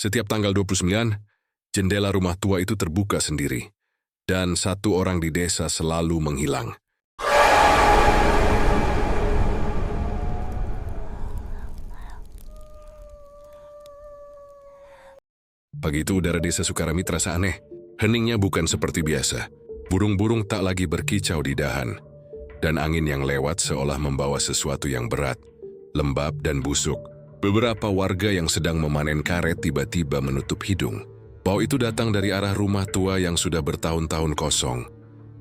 Setiap tanggal 29, jendela rumah tua itu terbuka sendiri, dan satu orang di desa selalu menghilang. Pagi itu udara desa Sukarami terasa aneh. Heningnya bukan seperti biasa. Burung-burung tak lagi berkicau di dahan. Dan angin yang lewat seolah membawa sesuatu yang berat, lembab dan busuk. Beberapa warga yang sedang memanen karet tiba-tiba menutup hidung. Bau itu datang dari arah rumah tua yang sudah bertahun-tahun kosong,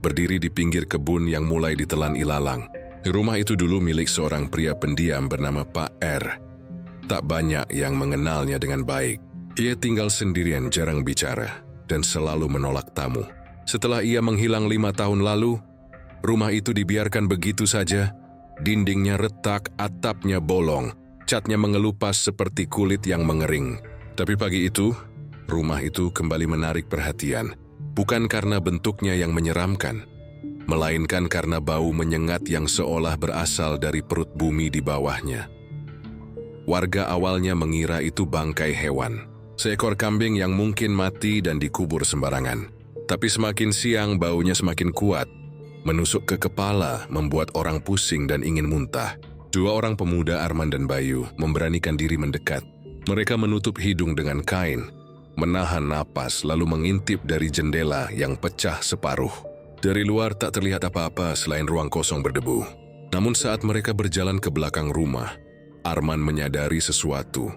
berdiri di pinggir kebun yang mulai ditelan ilalang. Rumah itu dulu milik seorang pria pendiam bernama Pak R. Tak banyak yang mengenalnya dengan baik. Ia tinggal sendirian, jarang bicara, dan selalu menolak tamu. Setelah ia menghilang 5 tahun lalu, rumah itu dibiarkan begitu saja. Dindingnya retak, atapnya bolong, catnya mengelupas seperti kulit yang mengering. Tapi pagi itu, rumah itu kembali menarik perhatian. Bukan karena bentuknya yang menyeramkan, melainkan karena bau menyengat yang seolah berasal dari perut bumi di bawahnya. Warga awalnya mengira itu bangkai hewan. Seekor kambing yang mungkin mati dan dikubur sembarangan. Tapi semakin siang baunya semakin kuat. Menusuk ke kepala, membuat orang pusing dan ingin muntah. 2 orang pemuda, Arman dan Bayu, memberanikan diri mendekat. Mereka menutup hidung dengan kain, menahan napas lalu mengintip dari jendela yang pecah separuh. Dari luar tak terlihat apa-apa selain ruang kosong berdebu. Namun saat mereka berjalan ke belakang rumah, Arman menyadari sesuatu.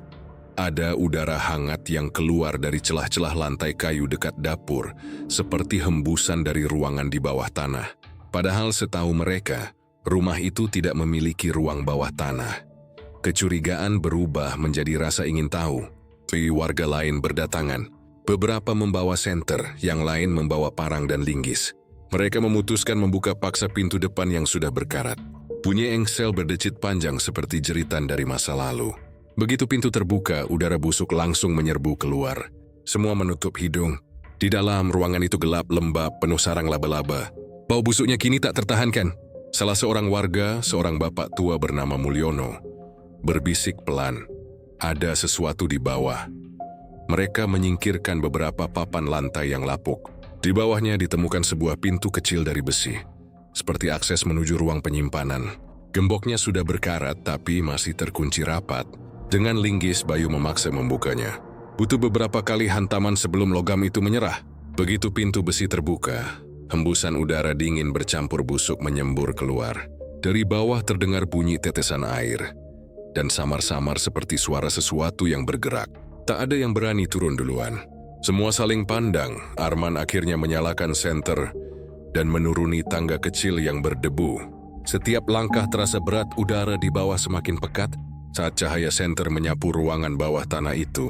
Ada udara hangat yang keluar dari celah-celah lantai kayu dekat dapur, seperti hembusan dari ruangan di bawah tanah. Padahal setahu mereka, rumah itu tidak memiliki ruang bawah tanah. Kecurigaan berubah menjadi rasa ingin tahu. Warga lain berdatangan. Beberapa membawa senter, yang lain membawa parang dan linggis. Mereka memutuskan membuka paksa pintu depan yang sudah berkarat. Bunyi engsel berdecit panjang seperti jeritan dari masa lalu. Begitu pintu terbuka, udara busuk langsung menyerbu keluar. Semua menutup hidung. Di dalam ruangan itu gelap, lembab, penuh sarang laba-laba. Bau busuknya kini tak tertahankan. Salah seorang warga, seorang bapak tua bernama Mulyono, berbisik pelan. Ada sesuatu di bawah. Mereka menyingkirkan beberapa papan lantai yang lapuk. Di bawahnya ditemukan sebuah pintu kecil dari besi, seperti akses menuju ruang penyimpanan. Gemboknya sudah berkarat tapi masih terkunci rapat. Dengan linggis, Bayu memaksa membukanya. Butuh beberapa kali hantaman sebelum logam itu menyerah. Begitu pintu besi terbuka, hembusan udara dingin bercampur busuk menyembur keluar. Dari bawah terdengar bunyi tetesan air, dan samar-samar seperti suara sesuatu yang bergerak. Tak ada yang berani turun duluan. Semua saling pandang. Arman akhirnya menyalakan senter dan menuruni tangga kecil yang berdebu. Setiap langkah terasa berat, udara di bawah semakin pekat. Saat cahaya senter menyapu ruangan bawah tanah itu,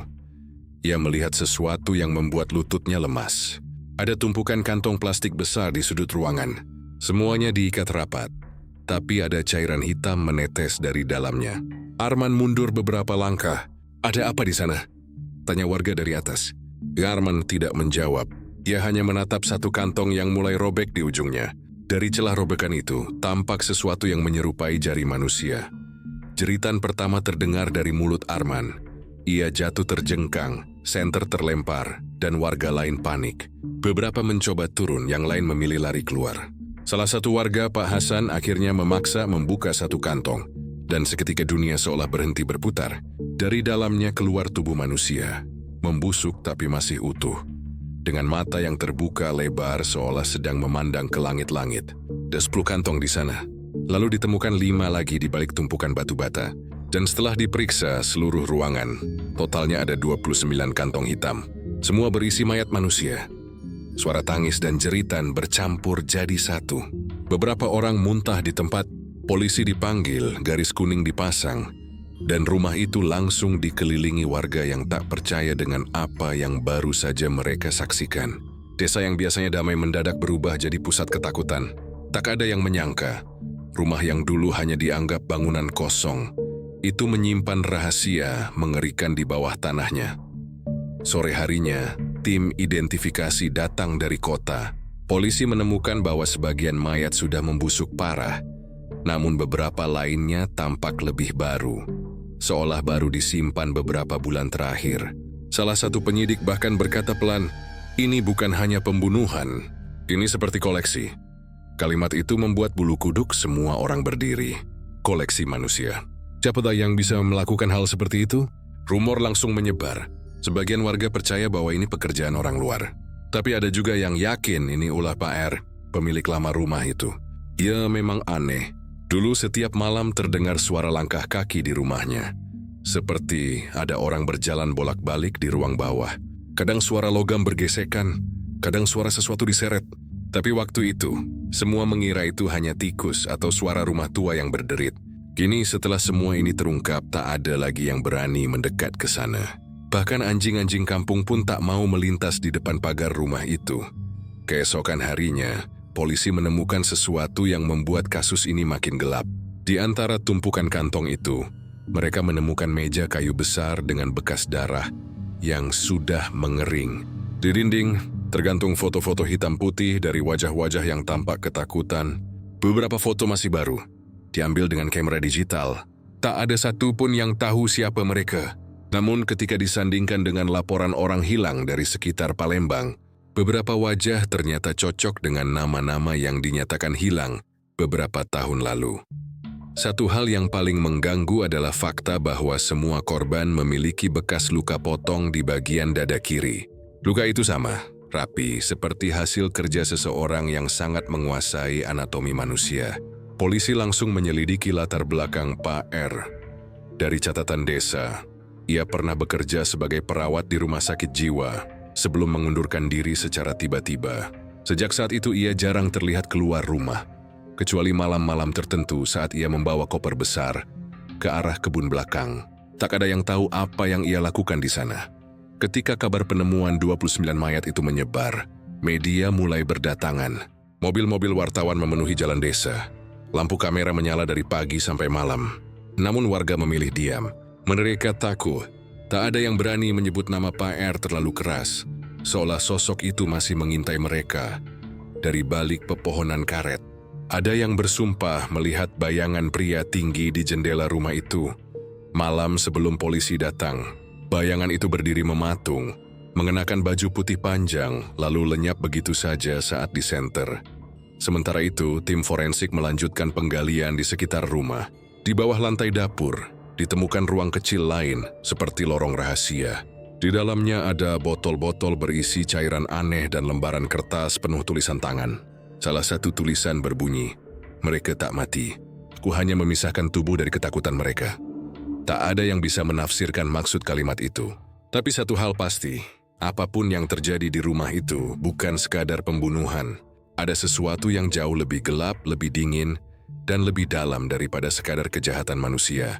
ia melihat sesuatu yang membuat lututnya lemas. Ada tumpukan kantong plastik besar di sudut ruangan. Semuanya diikat rapat, tapi ada cairan hitam menetes dari dalamnya. Arman mundur beberapa langkah. "Ada apa di sana?" tanya warga dari atas. Arman tidak menjawab. Ia hanya menatap satu kantong yang mulai robek di ujungnya. Dari celah robekan itu, tampak sesuatu yang menyerupai jari manusia. Jeritan pertama terdengar dari mulut Arman. Ia jatuh terjengkang, senter terlempar, dan warga lain panik. Beberapa mencoba turun, yang lain memilih lari keluar. Salah satu warga, Pak Hasan, akhirnya memaksa membuka satu kantong. Dan seketika dunia seolah berhenti berputar. Dari dalamnya keluar tubuh manusia, membusuk tapi masih utuh. Dengan mata yang terbuka lebar seolah sedang memandang ke langit-langit. Ada 10 kantong di sana. Lalu ditemukan 5 lagi di balik tumpukan batu bata. Dan setelah diperiksa seluruh ruangan, totalnya ada 29 kantong hitam. Semua berisi mayat manusia. Suara tangis dan jeritan bercampur jadi satu. Beberapa orang muntah di tempat. Polisi dipanggil, garis kuning dipasang. Dan rumah itu langsung dikelilingi warga yang tak percaya dengan apa yang baru saja mereka saksikan. Desa yang biasanya damai mendadak berubah jadi pusat ketakutan. Tak ada yang menyangka, rumah yang dulu hanya dianggap bangunan kosong, itu menyimpan rahasia mengerikan di bawah tanahnya. Sore harinya, tim identifikasi datang dari kota. Polisi menemukan bahwa sebagian mayat sudah membusuk parah, namun beberapa lainnya tampak lebih baru, seolah baru disimpan beberapa bulan terakhir. Salah satu penyidik bahkan berkata pelan, "Ini bukan hanya pembunuhan, ini seperti koleksi." Kalimat itu membuat bulu kuduk semua orang berdiri. Koleksi manusia. Siapa yang bisa melakukan hal seperti itu? Rumor langsung menyebar. Sebagian warga percaya bahwa ini pekerjaan orang luar. Tapi ada juga yang yakin ini ulah Pak R, pemilik lama rumah itu. Ya memang aneh. Dulu setiap malam terdengar suara langkah kaki di rumahnya. Seperti ada orang berjalan bolak-balik di ruang bawah. Kadang suara logam bergesekan, kadang suara sesuatu diseret. Tapi waktu itu, semua mengira itu hanya tikus atau suara rumah tua yang berderit. Kini setelah semua ini terungkap, tak ada lagi yang berani mendekat ke sana. Bahkan anjing-anjing kampung pun tak mau melintas di depan pagar rumah itu. Keesokan harinya, polisi menemukan sesuatu yang membuat kasus ini makin gelap. Di antara tumpukan kantong itu, mereka menemukan meja kayu besar dengan bekas darah yang sudah mengering. Di dinding, tergantung foto-foto hitam putih dari wajah-wajah yang tampak ketakutan. Beberapa foto masih baru, diambil dengan kamera digital. Tak ada satupun yang tahu siapa mereka. Namun ketika disandingkan dengan laporan orang hilang dari sekitar Palembang, beberapa wajah ternyata cocok dengan nama-nama yang dinyatakan hilang beberapa tahun lalu. Satu hal yang paling mengganggu adalah fakta bahwa semua korban memiliki bekas luka potong di bagian dada kiri. Luka itu sama, rapi, seperti hasil kerja seseorang yang sangat menguasai anatomi manusia. Polisi langsung menyelidiki latar belakang Pak R. Dari catatan desa, ia pernah bekerja sebagai perawat di rumah sakit jiwa sebelum mengundurkan diri secara tiba-tiba. Sejak saat itu ia jarang terlihat keluar rumah, kecuali malam-malam tertentu saat ia membawa koper besar ke arah kebun belakang. Tak ada yang tahu apa yang ia lakukan di sana. Ketika kabar penemuan 29 mayat itu menyebar, media mulai berdatangan. Mobil-mobil wartawan memenuhi jalan desa. Lampu kamera menyala dari pagi sampai malam. Namun warga memilih diam. Mereka takut. Tak ada yang berani menyebut nama Pak R terlalu keras, seolah sosok itu masih mengintai mereka dari balik pepohonan karet. Ada yang bersumpah melihat bayangan pria tinggi di jendela rumah itu. Malam sebelum polisi datang, bayangan itu berdiri mematung, mengenakan baju putih panjang, lalu lenyap begitu saja saat disenter. Sementara itu, tim forensik melanjutkan penggalian di sekitar rumah. Di bawah lantai dapur, ditemukan ruang kecil lain seperti lorong rahasia. Di dalamnya ada botol-botol berisi cairan aneh dan lembaran kertas penuh tulisan tangan. Salah satu tulisan berbunyi, "Mereka tak mati. Ku hanya memisahkan tubuh dari ketakutan mereka." Tak ada yang bisa menafsirkan maksud kalimat itu. Tapi satu hal pasti, apapun yang terjadi di rumah itu bukan sekadar pembunuhan. Ada sesuatu yang jauh lebih gelap, lebih dingin, dan lebih dalam daripada sekadar kejahatan manusia.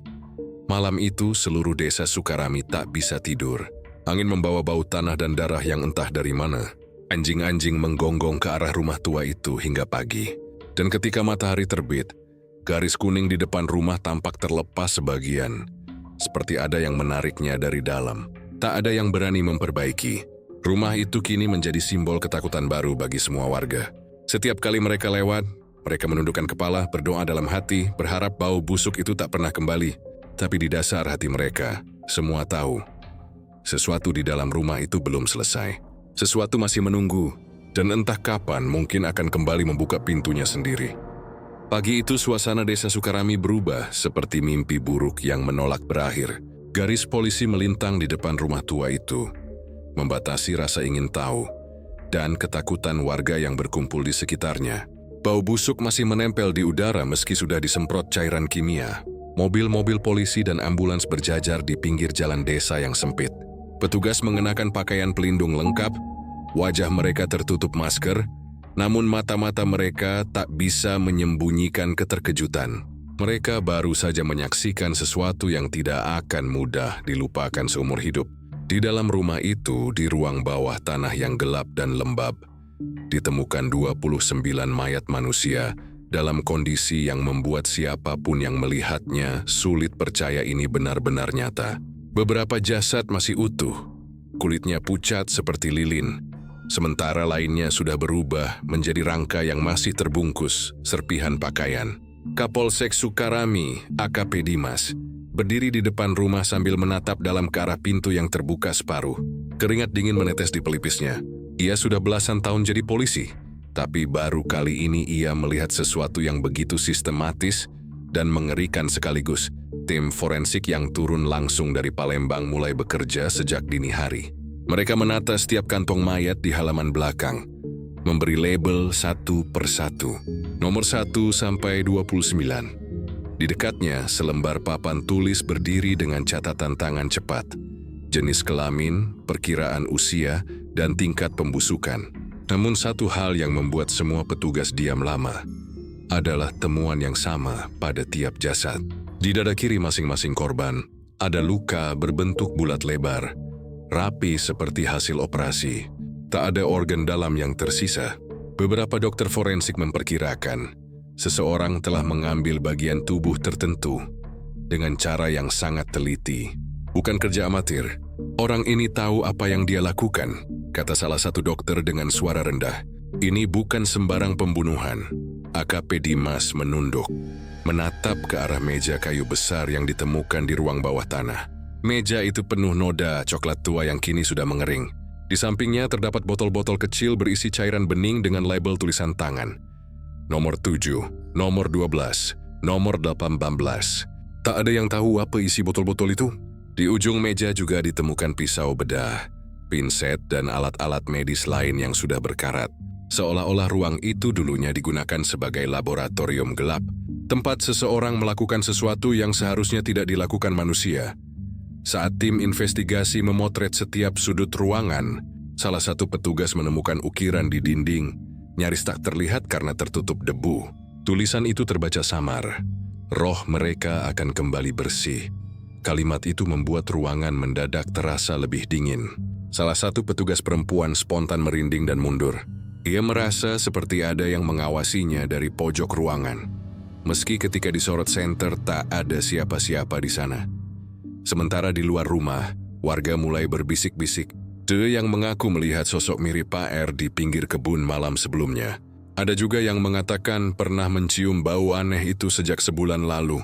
Malam itu seluruh desa Sukarami tak bisa tidur. Angin membawa bau tanah dan darah yang entah dari mana. Anjing-anjing menggonggong ke arah rumah tua itu hingga pagi. Dan ketika matahari terbit, garis kuning di depan rumah tampak terlepas sebagian. Seperti ada yang menariknya dari dalam. Tak ada yang berani memperbaiki. Rumah itu kini menjadi simbol ketakutan baru bagi semua warga. Setiap kali mereka lewat, mereka menundukkan kepala, berdoa dalam hati, berharap bau busuk itu tak pernah kembali. Tapi di dasar hati mereka, semua tahu sesuatu di dalam rumah itu belum selesai. Sesuatu masih menunggu, dan entah kapan mungkin akan kembali membuka pintunya sendiri. Pagi itu suasana desa Sukarami berubah seperti mimpi buruk yang menolak berakhir. Garis polisi melintang di depan rumah tua itu, membatasi rasa ingin tahu dan ketakutan warga yang berkumpul di sekitarnya. Bau busuk masih menempel di udara meski sudah disemprot cairan kimia. Mobil-mobil polisi dan ambulans berjajar di pinggir jalan desa yang sempit. Petugas mengenakan pakaian pelindung lengkap, wajah mereka tertutup masker, namun mata-mata mereka tak bisa menyembunyikan keterkejutan. Mereka baru saja menyaksikan sesuatu yang tidak akan mudah dilupakan seumur hidup. Di dalam rumah itu, di ruang bawah tanah yang gelap dan lembab, ditemukan 29 mayat manusia dalam kondisi yang membuat siapapun yang melihatnya sulit percaya ini benar-benar nyata. Beberapa jasad masih utuh, kulitnya pucat seperti lilin, sementara lainnya sudah berubah menjadi rangka yang masih terbungkus serpihan pakaian. Kapolsek Sukarami, AKP Dimas, berdiri di depan rumah sambil menatap dalam ke arah pintu yang terbuka separuh. Keringat dingin menetes di pelipisnya. Ia sudah belasan tahun jadi polisi, tapi baru kali ini ia melihat sesuatu yang begitu sistematis dan mengerikan sekaligus. Tim forensik yang turun langsung dari Palembang mulai bekerja sejak dini hari. Mereka menata setiap kantong mayat di halaman belakang, memberi label satu persatu, nomor 1 sampai 29. Di dekatnya, selembar papan tulis berdiri dengan catatan tangan cepat, jenis kelamin, perkiraan usia, dan tingkat pembusukan. Namun satu hal yang membuat semua petugas diam lama adalah temuan yang sama pada tiap jasad. Di dada kiri masing-masing korban, ada luka berbentuk bulat lebar, rapi seperti hasil operasi. Tak ada organ dalam yang tersisa. Beberapa dokter forensik memperkirakan seseorang telah mengambil bagian tubuh tertentu dengan cara yang sangat teliti. Bukan kerja amatir. Orang ini tahu apa yang dia lakukan, kata salah satu dokter dengan suara rendah. Ini bukan sembarang pembunuhan. AKP Dimas menunduk, menatap ke arah meja kayu besar yang ditemukan di ruang bawah tanah. Meja itu penuh noda coklat tua yang kini sudah mengering. Di sampingnya terdapat botol-botol kecil berisi cairan bening dengan label tulisan tangan. Nomor 7, nomor 12, nomor 18. Tak ada yang tahu apa isi botol-botol itu. Di ujung meja juga ditemukan pisau bedah, pinset, dan alat-alat medis lain yang sudah berkarat. Seolah-olah ruang itu dulunya digunakan sebagai laboratorium gelap, tempat seseorang melakukan sesuatu yang seharusnya tidak dilakukan manusia. Saat tim investigasi memotret setiap sudut ruangan, salah satu petugas menemukan ukiran di dinding, nyaris tak terlihat karena tertutup debu. Tulisan itu terbaca samar, "Roh mereka akan kembali bersih." Kalimat itu membuat ruangan mendadak terasa lebih dingin. Salah satu petugas perempuan spontan merinding dan mundur. Ia merasa seperti ada yang mengawasinya dari pojok ruangan. Meski ketika disorot senter tak ada siapa-siapa di sana. Sementara di luar rumah, warga mulai berbisik-bisik. Ada yang mengaku melihat sosok mirip Pak R di pinggir kebun malam sebelumnya. Ada juga yang mengatakan pernah mencium bau aneh itu sejak sebulan lalu.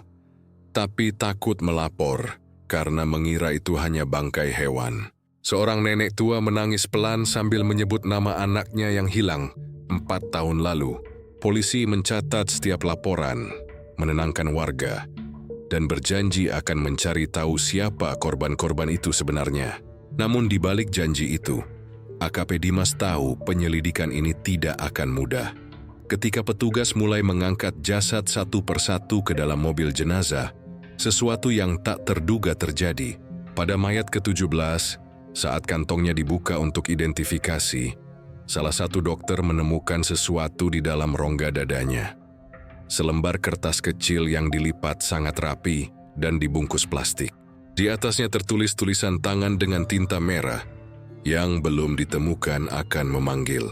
Tapi takut melapor karena mengira itu hanya bangkai hewan. Seorang nenek tua menangis pelan sambil menyebut nama anaknya yang hilang 4 tahun lalu. Polisi mencatat setiap laporan, menenangkan warga, dan berjanji akan mencari tahu siapa korban-korban itu sebenarnya. Namun di balik janji itu, AKP Dimas tahu penyelidikan ini tidak akan mudah. Ketika petugas mulai mengangkat jasad satu persatu ke dalam mobil jenazah, sesuatu yang tak terduga terjadi. Pada mayat ke-17, saat kantongnya dibuka untuk identifikasi, salah satu dokter menemukan sesuatu di dalam rongga dadanya. Selembar kertas kecil yang dilipat sangat rapi dan dibungkus plastik. Di atasnya tertulis tulisan tangan dengan tinta merah yang belum ditemukan akan memanggil.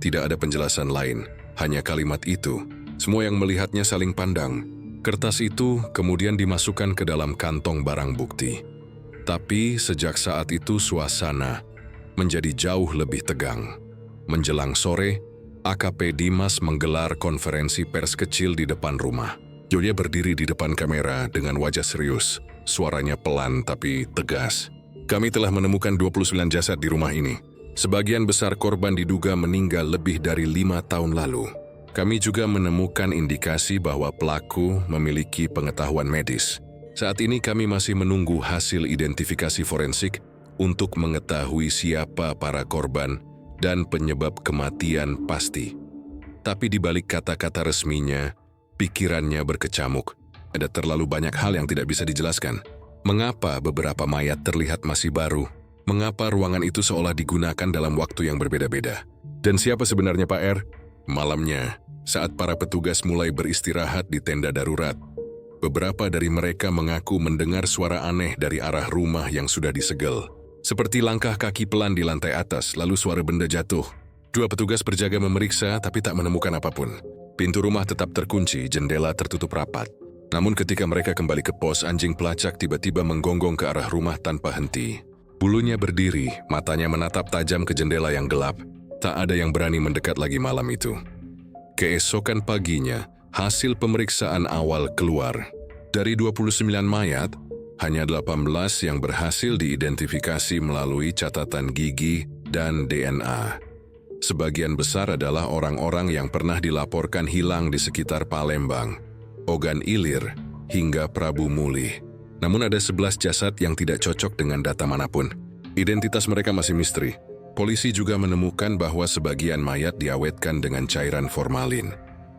Tidak ada penjelasan lain, hanya kalimat itu. Semua yang melihatnya saling pandang. Kertas itu kemudian dimasukkan ke dalam kantong barang bukti. Tapi sejak saat itu suasana menjadi jauh lebih tegang. Menjelang sore, AKP Dimas menggelar konferensi pers kecil di depan rumah. Joya berdiri di depan kamera dengan wajah serius. Suaranya pelan tapi tegas. Kami telah menemukan 29 jasad di rumah ini. Sebagian besar korban diduga meninggal lebih dari 5 tahun lalu. Kami juga menemukan indikasi bahwa pelaku memiliki pengetahuan medis. Saat ini kami masih menunggu hasil identifikasi forensik untuk mengetahui siapa para korban dan penyebab kematian pasti. Tapi di balik kata-kata resminya, pikirannya berkecamuk. Ada terlalu banyak hal yang tidak bisa dijelaskan. Mengapa beberapa mayat terlihat masih baru? Mengapa ruangan itu seolah digunakan dalam waktu yang berbeda-beda? Dan siapa sebenarnya Pak R? Malamnya, saat para petugas mulai beristirahat di tenda darurat, beberapa dari mereka mengaku mendengar suara aneh dari arah rumah yang sudah disegel. Seperti langkah kaki pelan di lantai atas, lalu suara benda jatuh. 2 petugas berjaga memeriksa tapi tak menemukan apapun. Pintu rumah tetap terkunci, jendela tertutup rapat. Namun ketika mereka kembali ke pos, anjing pelacak tiba-tiba menggonggong ke arah rumah tanpa henti. Bulunya berdiri, matanya menatap tajam ke jendela yang gelap. Tak ada yang berani mendekat lagi malam itu. Keesokan paginya, hasil pemeriksaan awal keluar. Dari 29 mayat, hanya 18 yang berhasil diidentifikasi melalui catatan gigi dan DNA. Sebagian besar adalah orang-orang yang pernah dilaporkan hilang di sekitar Palembang, Ogan Ilir, hingga Prabu Mulih. Namun ada 11 jasad yang tidak cocok dengan data manapun. Identitas mereka masih misteri. Polisi juga menemukan bahwa sebagian mayat diawetkan dengan cairan formalin,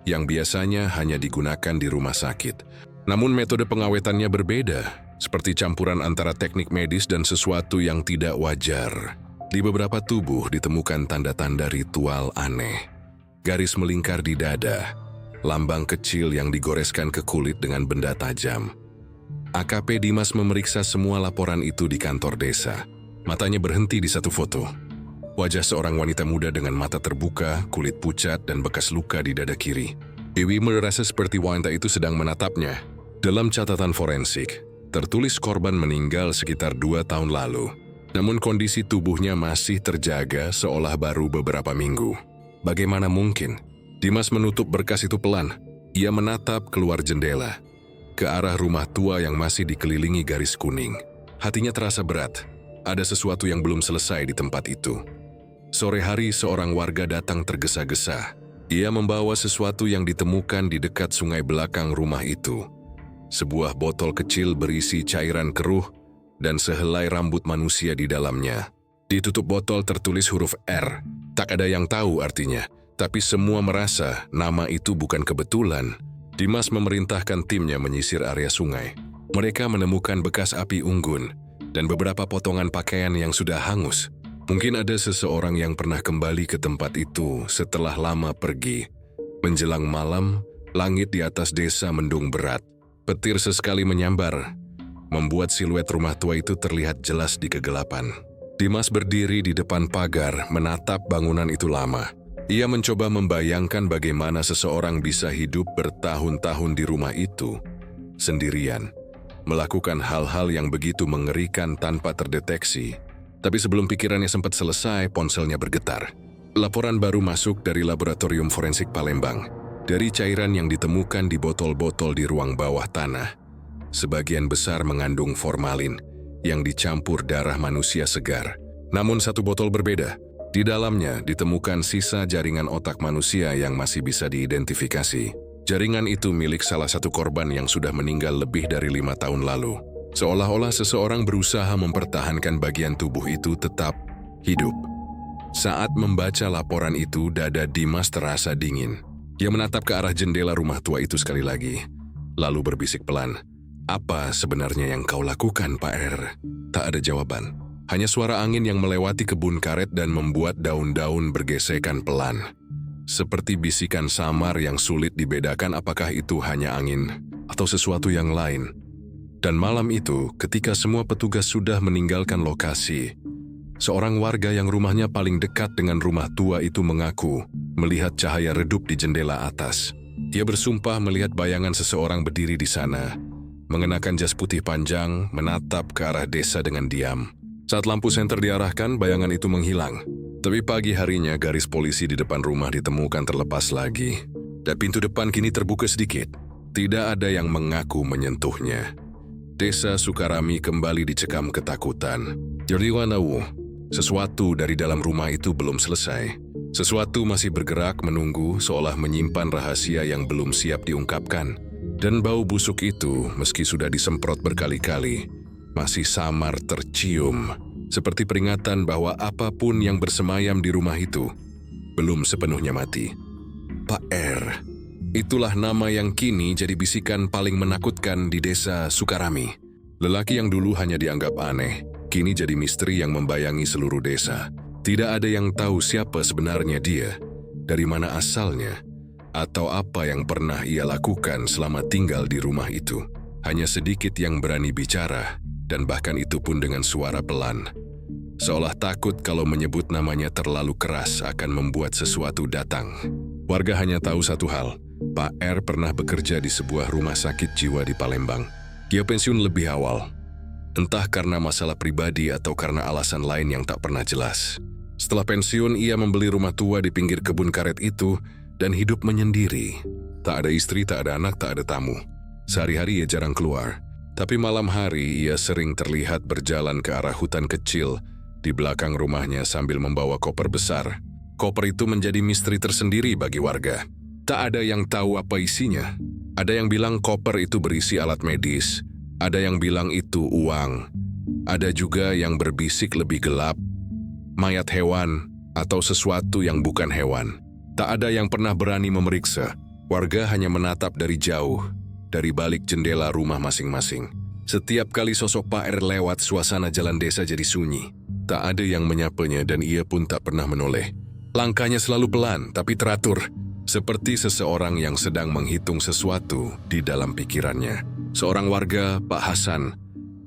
yang biasanya hanya digunakan di rumah sakit. Namun metode pengawetannya berbeda, seperti campuran antara teknik medis dan sesuatu yang tidak wajar. Di beberapa tubuh ditemukan tanda-tanda ritual aneh. Garis melingkar di dada, lambang kecil yang digoreskan ke kulit dengan benda tajam. AKP Dimas memeriksa semua laporan itu di kantor desa. Matanya berhenti di satu foto. Wajah seorang wanita muda dengan mata terbuka, kulit pucat, dan bekas luka di dada kiri. Iwi merasa seperti wanita itu sedang menatapnya. Dalam catatan forensik, tertulis korban meninggal sekitar 2 tahun lalu. Namun kondisi tubuhnya masih terjaga seolah baru beberapa minggu. Bagaimana mungkin? Dimas menutup berkas itu pelan. Ia menatap keluar jendela, ke arah rumah tua yang masih dikelilingi garis kuning. Hatinya terasa berat. Ada sesuatu yang belum selesai di tempat itu. Sore hari seorang warga datang tergesa-gesa. Ia membawa sesuatu yang ditemukan di dekat sungai belakang rumah itu. Sebuah botol kecil berisi cairan keruh dan sehelai rambut manusia di dalamnya. Di tutup botol tertulis huruf R. Tak ada yang tahu artinya, tapi semua merasa nama itu bukan kebetulan. Dimas memerintahkan timnya menyisir area sungai. Mereka menemukan bekas api unggun dan beberapa potongan pakaian yang sudah hangus. Mungkin ada seseorang yang pernah kembali ke tempat itu setelah lama pergi. Menjelang malam, langit di atas desa mendung berat. Petir sesekali menyambar, membuat siluet rumah tua itu terlihat jelas di kegelapan. Dimas berdiri di depan pagar, menatap bangunan itu lama. Ia mencoba membayangkan bagaimana seseorang bisa hidup bertahun-tahun di rumah itu, sendirian, melakukan hal-hal yang begitu mengerikan tanpa terdeteksi. Tapi sebelum pikirannya sempat selesai, ponselnya bergetar. Laporan baru masuk dari Laboratorium Forensik Palembang. Dari cairan yang ditemukan di botol-botol di ruang bawah tanah, sebagian besar mengandung formalin yang dicampur darah manusia segar. Namun satu botol berbeda. Di dalamnya ditemukan sisa jaringan otak manusia yang masih bisa diidentifikasi. Jaringan itu milik salah satu korban yang sudah meninggal lebih dari 5 tahun lalu. Seolah-olah seseorang berusaha mempertahankan bagian tubuh itu tetap hidup. Saat membaca laporan itu, dada Dimas terasa dingin. Ia menatap ke arah jendela rumah tua itu sekali lagi, lalu berbisik pelan. "Apa sebenarnya yang kau lakukan, Pak R?" Tak ada jawaban. Hanya suara angin yang melewati kebun karet dan membuat daun-daun bergesekan pelan. Seperti bisikan samar yang sulit dibedakan apakah itu hanya angin atau sesuatu yang lain. Dan malam itu, ketika semua petugas sudah meninggalkan lokasi, seorang warga yang rumahnya paling dekat dengan rumah tua itu mengaku melihat cahaya redup di jendela atas. Ia bersumpah melihat bayangan seseorang berdiri di sana, mengenakan jas putih panjang, menatap ke arah desa dengan diam. Saat lampu senter diarahkan, bayangan itu menghilang. Tapi pagi harinya garis polisi di depan rumah ditemukan terlepas lagi. Dan pintu depan kini terbuka sedikit. Tidak ada yang mengaku menyentuhnya. Desa Sukarami kembali dicekam ketakutan. Jordiwanawu, sesuatu dari dalam rumah itu belum selesai. Sesuatu masih bergerak menunggu seolah menyimpan rahasia yang belum siap diungkapkan. Dan bau busuk itu, meski sudah disemprot berkali-kali, masih samar tercium. Seperti peringatan bahwa apapun yang bersemayam di rumah itu belum sepenuhnya mati. Pak R, itulah nama yang kini jadi bisikan paling menakutkan di desa Sukarami. Lelaki yang dulu hanya dianggap aneh, kini jadi misteri yang membayangi seluruh desa. Tidak ada yang tahu siapa sebenarnya dia, dari mana asalnya, atau apa yang pernah ia lakukan selama tinggal di rumah itu. Hanya sedikit yang berani bicara, dan bahkan itu pun dengan suara pelan. Seolah takut kalau menyebut namanya terlalu keras akan membuat sesuatu datang. Warga hanya tahu satu hal, Pak R pernah bekerja di sebuah rumah sakit jiwa di Palembang. Dia pensiun lebih awal, entah karena masalah pribadi atau karena alasan lain yang tak pernah jelas. Setelah pensiun, ia membeli rumah tua di pinggir kebun karet itu dan hidup menyendiri. Tak ada istri, tak ada anak, tak ada tamu. Sehari-hari ia jarang keluar, tapi malam hari ia sering terlihat berjalan ke arah hutan kecil di belakang rumahnya sambil membawa koper besar. Koper itu menjadi misteri tersendiri bagi warga. Tak ada yang tahu apa isinya. Ada yang bilang koper itu berisi alat medis, ada yang bilang itu uang, ada juga yang berbisik lebih gelap, mayat hewan atau sesuatu yang bukan hewan. Tak ada yang pernah berani memeriksa. Warga hanya menatap dari jauh, dari balik jendela rumah masing-masing. Setiap kali sosok Pak R lewat, suasana jalan desa jadi sunyi. Tak ada yang menyapanya dan ia pun tak pernah menoleh. Langkahnya selalu pelan tapi teratur, seperti seseorang yang sedang menghitung sesuatu di dalam pikirannya. Seorang warga, Pak Hasan,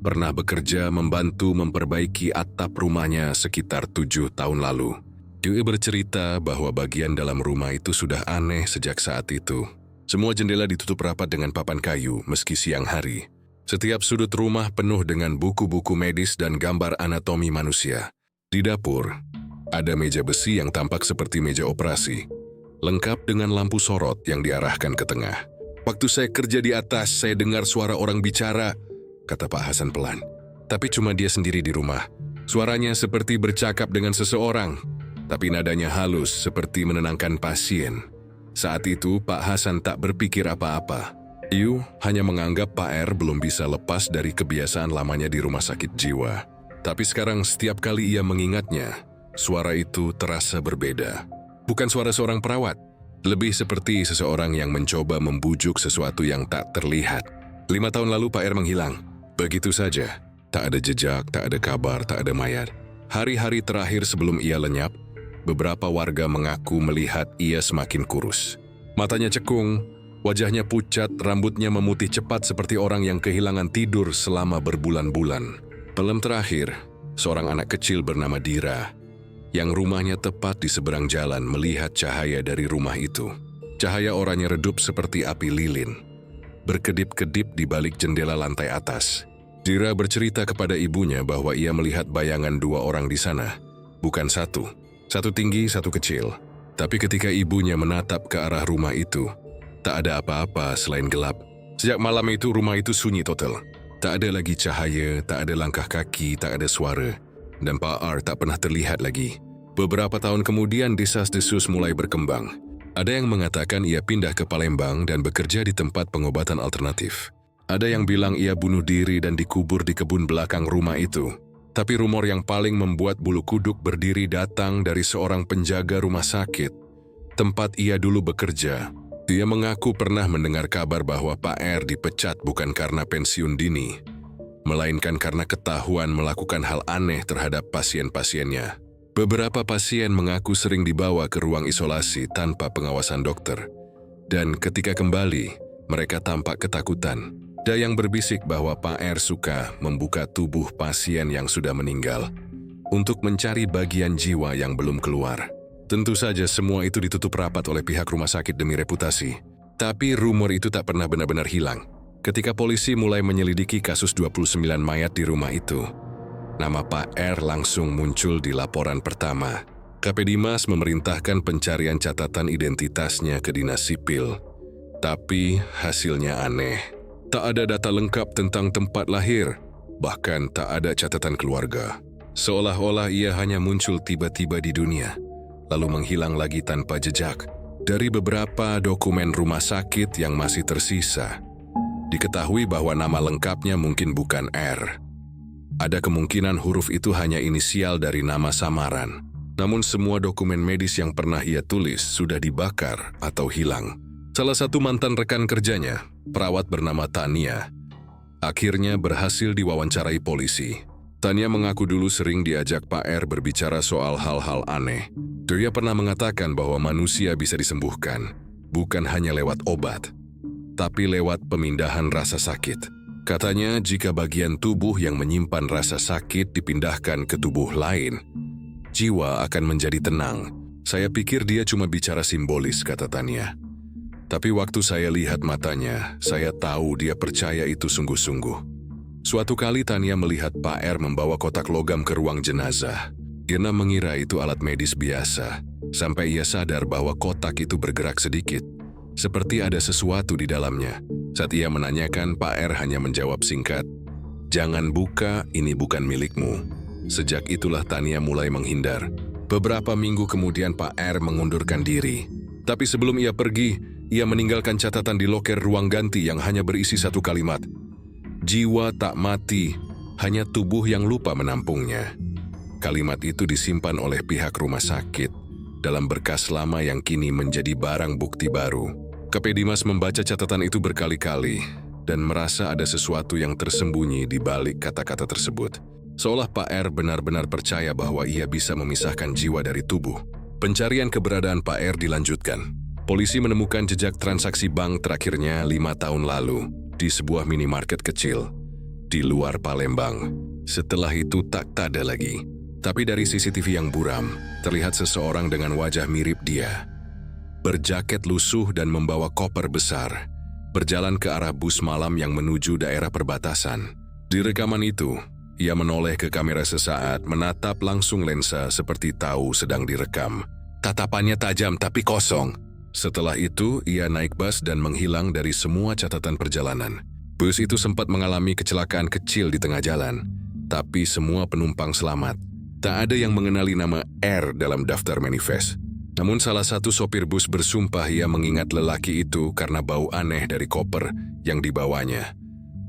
pernah bekerja membantu memperbaiki atap rumahnya sekitar 7 tahun lalu. Dia bercerita bahwa bagian dalam rumah itu sudah aneh sejak saat itu. Semua jendela ditutup rapat dengan papan kayu meski siang hari. Setiap sudut rumah penuh dengan buku-buku medis dan gambar anatomi manusia. Di dapur, ada meja besi yang tampak seperti meja operasi, lengkap dengan lampu sorot yang diarahkan ke tengah. "Waktu saya kerja di atas, saya dengar suara orang bicara," kata Pak Hasan pelan. Tapi cuma dia sendiri di rumah. Suaranya seperti bercakap dengan seseorang, tapi nadanya halus seperti menenangkan pasien. Saat itu Pak Hasan tak berpikir apa-apa. Iu hanya menganggap Pak R belum bisa lepas dari kebiasaan lamanya di rumah sakit jiwa. Tapi sekarang setiap kali ia mengingatnya, suara itu terasa berbeda. Bukan suara seorang perawat, lebih seperti seseorang yang mencoba membujuk sesuatu yang tak terlihat. 5 tahun lalu Pak R menghilang. Begitu saja. Tak ada jejak, tak ada kabar, tak ada mayat. Hari-hari terakhir sebelum ia lenyap, beberapa warga mengaku melihat ia semakin kurus. Matanya cekung, wajahnya pucat, rambutnya memutih cepat seperti orang yang kehilangan tidur selama berbulan-bulan. Malam terakhir, seorang anak kecil bernama Dira, yang rumahnya tepat di seberang jalan, melihat cahaya dari rumah itu. Cahaya oranye redup seperti api lilin, berkedip-kedip di balik jendela lantai atas. Dira bercerita kepada ibunya bahwa ia melihat bayangan 2 orang di sana, bukan satu. Satu tinggi, satu kecil. Tapi ketika ibunya menatap ke arah rumah itu, tak ada apa-apa selain gelap. Sejak malam itu rumah itu sunyi total. Tak ada lagi cahaya, tak ada langkah kaki, tak ada suara. Dan Pak R tak pernah terlihat lagi. Beberapa tahun kemudian desas-desus mulai berkembang. Ada yang mengatakan ia pindah ke Palembang dan bekerja di tempat pengobatan alternatif. Ada yang bilang ia bunuh diri dan dikubur di kebun belakang rumah itu. Tapi rumor yang paling membuat bulu kuduk berdiri datang dari seorang penjaga rumah sakit, tempat ia dulu bekerja. Dia mengaku pernah mendengar kabar bahwa Pak R dipecat bukan karena pensiun dini, melainkan karena ketahuan melakukan hal aneh terhadap pasien-pasiennya. Beberapa pasien mengaku sering dibawa ke ruang isolasi tanpa pengawasan dokter. Dan ketika kembali, mereka tampak ketakutan. Ada yang berbisik bahwa Pak R suka membuka tubuh pasien yang sudah meninggal untuk mencari bagian jiwa yang belum keluar. Tentu saja semua itu ditutup rapat oleh pihak rumah sakit demi reputasi. Tapi rumor itu tak pernah benar-benar hilang. Ketika polisi mulai menyelidiki kasus 29 mayat di rumah itu, nama Pak R langsung muncul di laporan pertama. KP Dimas memerintahkan pencarian catatan identitasnya ke Dinas Sipil. Tapi hasilnya aneh. Tak ada data lengkap tentang tempat lahir, bahkan tak ada catatan keluarga. Seolah-olah ia hanya muncul tiba-tiba di dunia, lalu menghilang lagi tanpa jejak. Dari beberapa dokumen rumah sakit yang masih tersisa, diketahui bahwa nama lengkapnya mungkin bukan R. Ada kemungkinan huruf itu hanya inisial dari nama samaran. Namun semua dokumen medis yang pernah ia tulis sudah dibakar atau hilang. Salah satu mantan rekan kerjanya, perawat bernama Tania, akhirnya berhasil diwawancarai polisi. Tania mengaku dulu sering diajak Pak R berbicara soal hal-hal aneh. Dia pernah mengatakan bahwa manusia bisa disembuhkan, bukan hanya lewat obat, tapi lewat pemindahan rasa sakit. Katanya jika bagian tubuh yang menyimpan rasa sakit dipindahkan ke tubuh lain, jiwa akan menjadi tenang. Saya pikir dia cuma bicara simbolis, kata Tania. Tapi waktu saya lihat matanya, saya tahu dia percaya itu sungguh-sungguh. Suatu kali Tania melihat Pak R membawa kotak logam ke ruang jenazah. Irna mengira itu alat medis biasa, sampai ia sadar bahwa kotak itu bergerak sedikit, seperti ada sesuatu di dalamnya. Saat ia menanyakan, Pak R hanya menjawab singkat, "Jangan buka, ini bukan milikmu." Sejak itulah Tania mulai menghindar. Beberapa minggu kemudian Pak R mengundurkan diri. Tapi sebelum ia pergi, ia meninggalkan catatan di loker ruang ganti yang hanya berisi satu kalimat, "Jiwa tak mati, hanya tubuh yang lupa menampungnya." Kalimat itu disimpan oleh pihak rumah sakit dalam berkas lama yang kini menjadi barang bukti baru. KP Dimas membaca catatan itu berkali-kali dan merasa ada sesuatu yang tersembunyi di balik kata-kata tersebut. Seolah Pak R benar-benar percaya bahwa ia bisa memisahkan jiwa dari tubuh. Pencarian keberadaan Pak R dilanjutkan. Polisi menemukan jejak transaksi bank terakhirnya 5 tahun lalu di sebuah minimarket kecil di luar Palembang. Setelah itu tak ada lagi. Tapi dari CCTV yang buram, terlihat seseorang dengan wajah mirip dia. Berjaket lusuh dan membawa koper besar, berjalan ke arah bus malam yang menuju daerah perbatasan. Di rekaman itu, ia menoleh ke kamera sesaat, menatap langsung lensa seperti tahu sedang direkam. Tatapannya tajam tapi kosong. Setelah itu, ia naik bus dan menghilang dari semua catatan perjalanan. Bus itu sempat mengalami kecelakaan kecil di tengah jalan, tapi semua penumpang selamat. Tak ada yang mengenali nama R dalam daftar manifest. Namun salah satu sopir bus bersumpah ia mengingat lelaki itu karena bau aneh dari koper yang dibawanya.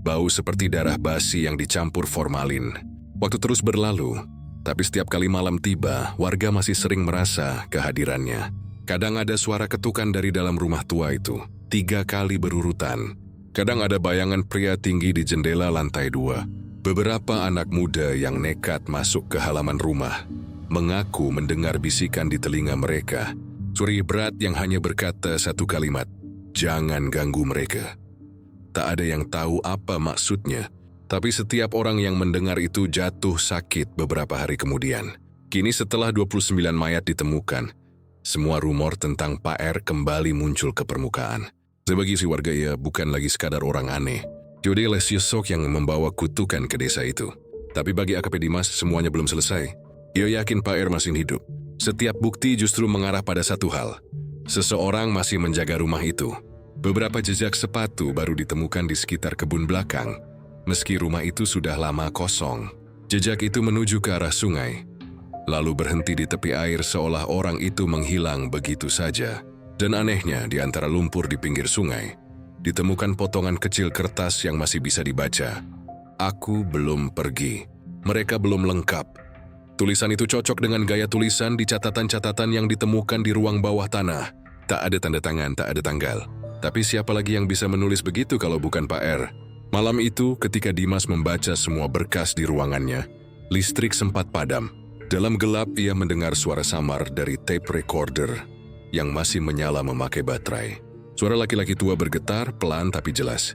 Bau seperti darah basi yang dicampur formalin. Waktu terus berlalu, tapi setiap kali malam tiba, warga masih sering merasa kehadirannya. Kadang ada suara ketukan dari dalam rumah tua itu, 3 kali berurutan. Kadang ada bayangan pria tinggi di jendela lantai 2. Beberapa anak muda yang nekat masuk ke halaman rumah mengaku mendengar bisikan di telinga mereka. Suri berat yang hanya berkata satu kalimat, "Jangan ganggu mereka." Tak ada yang tahu apa maksudnya, tapi setiap orang yang mendengar itu jatuh sakit beberapa hari kemudian. Kini setelah 29 mayat ditemukan, semua rumor tentang Pak R kembali muncul ke permukaan. Sebagai si warga ia bukan lagi sekadar orang aneh. Dia sosok yang membawa kutukan ke desa itu. Tapi bagi AKP Dimas semuanya belum selesai. Ia yakin Pak R masih hidup. Setiap bukti justru mengarah pada satu hal. Seseorang masih menjaga rumah itu. Beberapa jejak sepatu baru ditemukan di sekitar kebun belakang. Meski rumah itu sudah lama kosong. Jejak itu menuju ke arah sungai. Lalu berhenti di tepi air seolah orang itu menghilang begitu saja. Dan anehnya di antara lumpur di pinggir sungai, ditemukan potongan kecil kertas yang masih bisa dibaca. "Aku belum pergi. Mereka belum lengkap." Tulisan itu cocok dengan gaya tulisan di catatan-catatan yang ditemukan di ruang bawah tanah. Tak ada tanda tangan, tak ada tanggal. Tapi siapa lagi yang bisa menulis begitu kalau bukan Pak R? Malam itu, ketika Dimas membaca semua berkas di ruangannya, listrik sempat padam. Dalam gelap, ia mendengar suara samar dari tape recorder yang masih menyala memakai baterai. Suara laki-laki tua bergetar, pelan tapi jelas.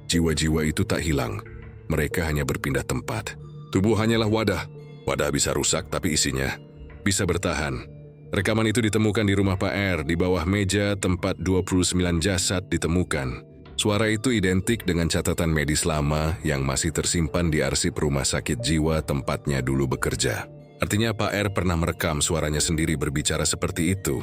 Jiwa-jiwa itu tak hilang. Mereka hanya berpindah tempat. Tubuh hanyalah wadah. Wadah bisa rusak tapi isinya bisa bertahan. Rekaman itu ditemukan di rumah Pak R, di bawah meja tempat 29 jasad ditemukan. Suara itu identik dengan catatan medis lama yang masih tersimpan di arsip rumah sakit jiwa tempatnya dulu bekerja. Artinya Pak R pernah merekam suaranya sendiri berbicara seperti itu.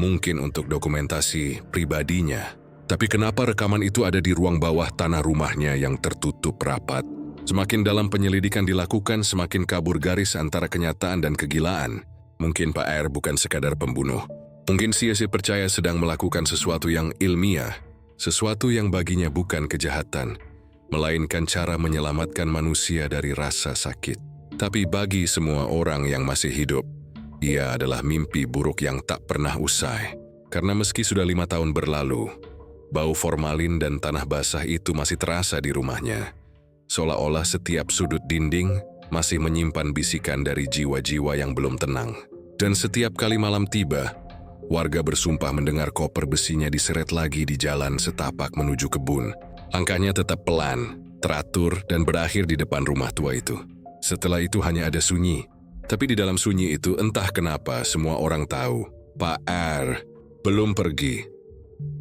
Mungkin untuk dokumentasi pribadinya. Tapi kenapa rekaman itu ada di ruang bawah tanah rumahnya yang tertutup rapat? Semakin dalam penyelidikan dilakukan, semakin kabur garis antara kenyataan dan kegilaan. Mungkin Pak R bukan sekadar pembunuh. Mungkin si percaya sedang melakukan sesuatu yang ilmiah, sesuatu yang baginya bukan kejahatan, melainkan cara menyelamatkan manusia dari rasa sakit. Tapi bagi semua orang yang masih hidup, ia adalah mimpi buruk yang tak pernah usai. Karena meski sudah 5 tahun berlalu, bau formalin dan tanah basah itu masih terasa di rumahnya. Seolah-olah setiap sudut dinding masih menyimpan bisikan dari jiwa-jiwa yang belum tenang. Dan setiap kali malam tiba, warga bersumpah mendengar koper besinya diseret lagi di jalan setapak menuju kebun. Langkahnya tetap pelan, teratur, dan berakhir di depan rumah tua itu. Setelah itu hanya ada sunyi. Tapi di dalam sunyi itu entah kenapa semua orang tahu, Pak R belum pergi.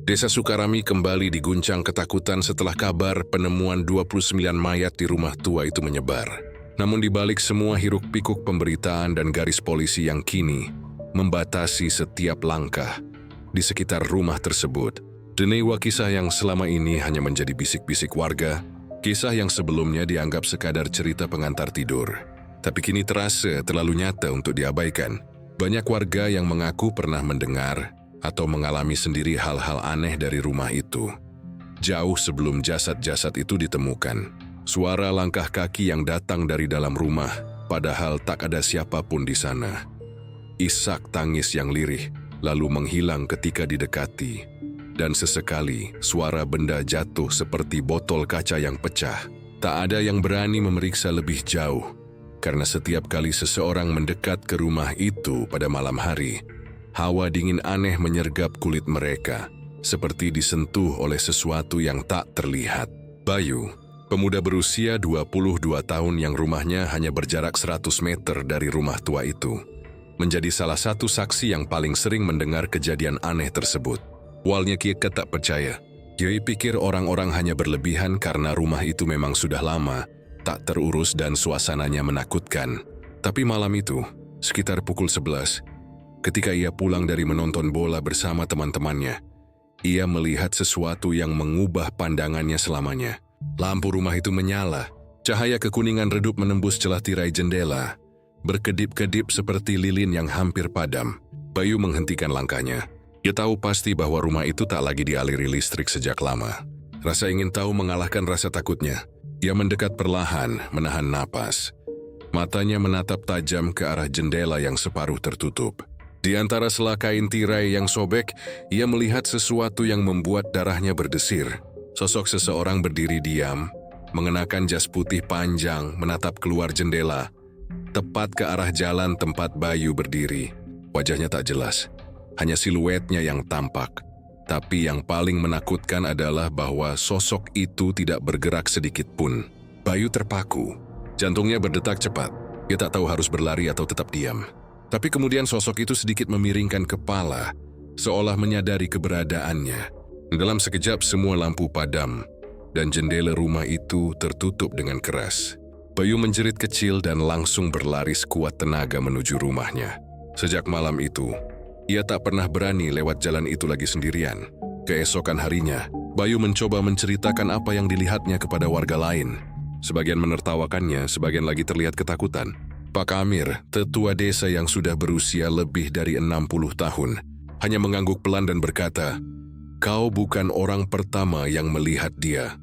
Desa Sukarami kembali diguncang ketakutan setelah kabar penemuan 29 mayat di rumah tua itu menyebar. Namun di balik semua hiruk-pikuk pemberitaan dan garis polisi yang kini membatasi setiap langkah di sekitar rumah tersebut, Denewa kisah yang selama ini hanya menjadi bisik-bisik warga, kisah yang sebelumnya dianggap sekadar cerita pengantar tidur. Tapi kini terasa terlalu nyata untuk diabaikan. Banyak warga yang mengaku pernah mendengar atau mengalami sendiri hal-hal aneh dari rumah itu. Jauh sebelum jasad-jasad itu ditemukan, suara langkah kaki yang datang dari dalam rumah, padahal tak ada siapapun di sana. Isak tangis yang lirih, lalu menghilang ketika didekati. Dan sesekali, suara benda jatuh seperti botol kaca yang pecah. Tak ada yang berani memeriksa lebih jauh, karena setiap kali seseorang mendekat ke rumah itu pada malam hari, hawa dingin aneh menyergap kulit mereka, seperti disentuh oleh sesuatu yang tak terlihat. Bayu, pemuda berusia 22 tahun yang rumahnya hanya berjarak 100 meter dari rumah tua itu, menjadi salah satu saksi yang paling sering mendengar kejadian aneh tersebut. Awalnya Kieka tak percaya. Dia pikir orang-orang hanya berlebihan karena rumah itu memang sudah lama, tak terurus dan suasananya menakutkan. Tapi malam itu, sekitar pukul 11, ketika ia pulang dari menonton bola bersama teman-temannya, ia melihat sesuatu yang mengubah pandangannya selamanya. Lampu rumah itu menyala, cahaya kekuningan redup menembus celah tirai jendela, berkedip-kedip seperti lilin yang hampir padam. Bayu menghentikan langkahnya. Ia tahu pasti bahwa rumah itu tak lagi dialiri listrik sejak lama. Rasa ingin tahu mengalahkan rasa takutnya. Ia mendekat perlahan, menahan napas. Matanya menatap tajam ke arah jendela yang separuh tertutup. Di antara sela kain tirai yang sobek, ia melihat sesuatu yang membuat darahnya berdesir. Sosok seseorang berdiri diam, mengenakan jas putih panjang, menatap keluar jendela, tepat ke arah jalan tempat Bayu berdiri. Wajahnya tak jelas, hanya siluetnya yang tampak. Tapi yang paling menakutkan adalah bahwa sosok itu tidak bergerak sedikit pun. Bayu terpaku, jantungnya berdetak cepat. Ia tak tahu harus berlari atau tetap diam. Tapi kemudian sosok itu sedikit memiringkan kepala, seolah menyadari keberadaannya. Dalam sekejap semua lampu padam, dan jendela rumah itu tertutup dengan keras. Bayu menjerit kecil dan langsung berlari sekuat tenaga menuju rumahnya. Sejak malam itu, ia tak pernah berani lewat jalan itu lagi sendirian. Keesokan harinya, Bayu mencoba menceritakan apa yang dilihatnya kepada warga lain. Sebagian menertawakannya, sebagian lagi terlihat ketakutan. Pak Kamir, tetua desa yang sudah berusia lebih dari 60 tahun, hanya mengangguk pelan dan berkata, "Kau bukan orang pertama yang melihat dia."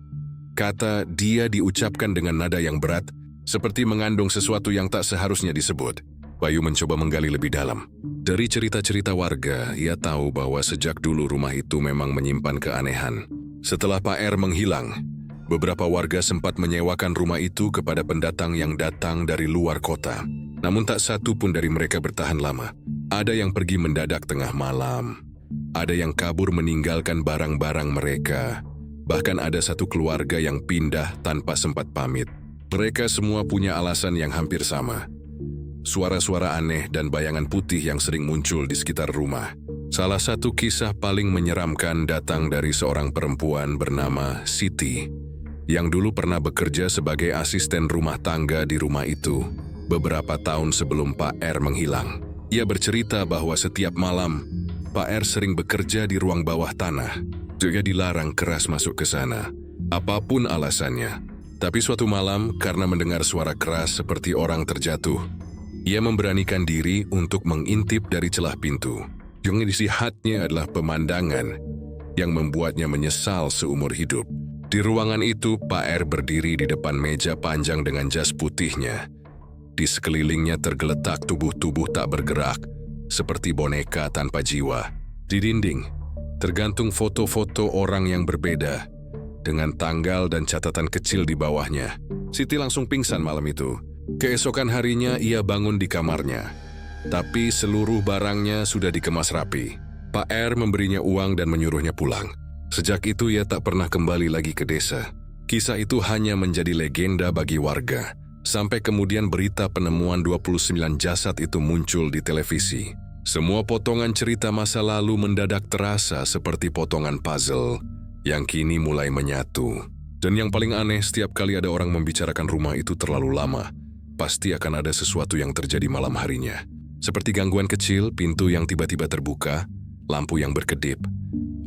Kata dia diucapkan dengan nada yang berat, seperti mengandung sesuatu yang tak seharusnya disebut. Bayu mencoba menggali lebih dalam. Dari cerita-cerita warga, ia tahu bahwa sejak dulu rumah itu memang menyimpan keanehan. Setelah Pak R menghilang, beberapa warga sempat menyewakan rumah itu kepada pendatang yang datang dari luar kota. Namun tak satu pun dari mereka bertahan lama. Ada yang pergi mendadak tengah malam. Ada yang kabur meninggalkan barang-barang mereka. Bahkan ada satu keluarga yang pindah tanpa sempat pamit. Mereka semua punya alasan yang hampir sama. Suara-suara aneh dan bayangan putih yang sering muncul di sekitar rumah. Salah satu kisah paling menyeramkan datang dari seorang perempuan bernama Siti, yang dulu pernah bekerja sebagai asisten rumah tangga di rumah itu beberapa tahun sebelum Pak R menghilang. Ia bercerita bahwa setiap malam, Pak R sering bekerja di ruang bawah tanah. Dia dilarang keras masuk ke sana, apapun alasannya. Tapi suatu malam, karena mendengar suara keras seperti orang terjatuh, ia memberanikan diri untuk mengintip dari celah pintu. Yang dilihatnya adalah pemandangan yang membuatnya menyesal seumur hidup. Di ruangan itu, Pak R berdiri di depan meja panjang dengan jas putihnya. Di sekelilingnya tergeletak tubuh-tubuh tak bergerak, seperti boneka tanpa jiwa. Di dinding, tergantung foto-foto orang yang berbeda, dengan tanggal dan catatan kecil di bawahnya. Siti langsung pingsan malam itu. Keesokan harinya ia bangun di kamarnya, tapi seluruh barangnya sudah dikemas rapi. Pak R memberinya uang dan menyuruhnya pulang. Sejak itu ia tak pernah kembali lagi ke desa. Kisah itu hanya menjadi legenda bagi warga, sampai kemudian berita penemuan 29 jasad itu muncul di televisi. Semua potongan cerita masa lalu mendadak terasa seperti potongan puzzle yang kini mulai menyatu. Dan yang paling aneh, setiap kali ada orang membicarakan rumah itu terlalu lama, pasti akan ada sesuatu yang terjadi malam harinya. Seperti gangguan kecil, pintu yang tiba-tiba terbuka, lampu yang berkedip,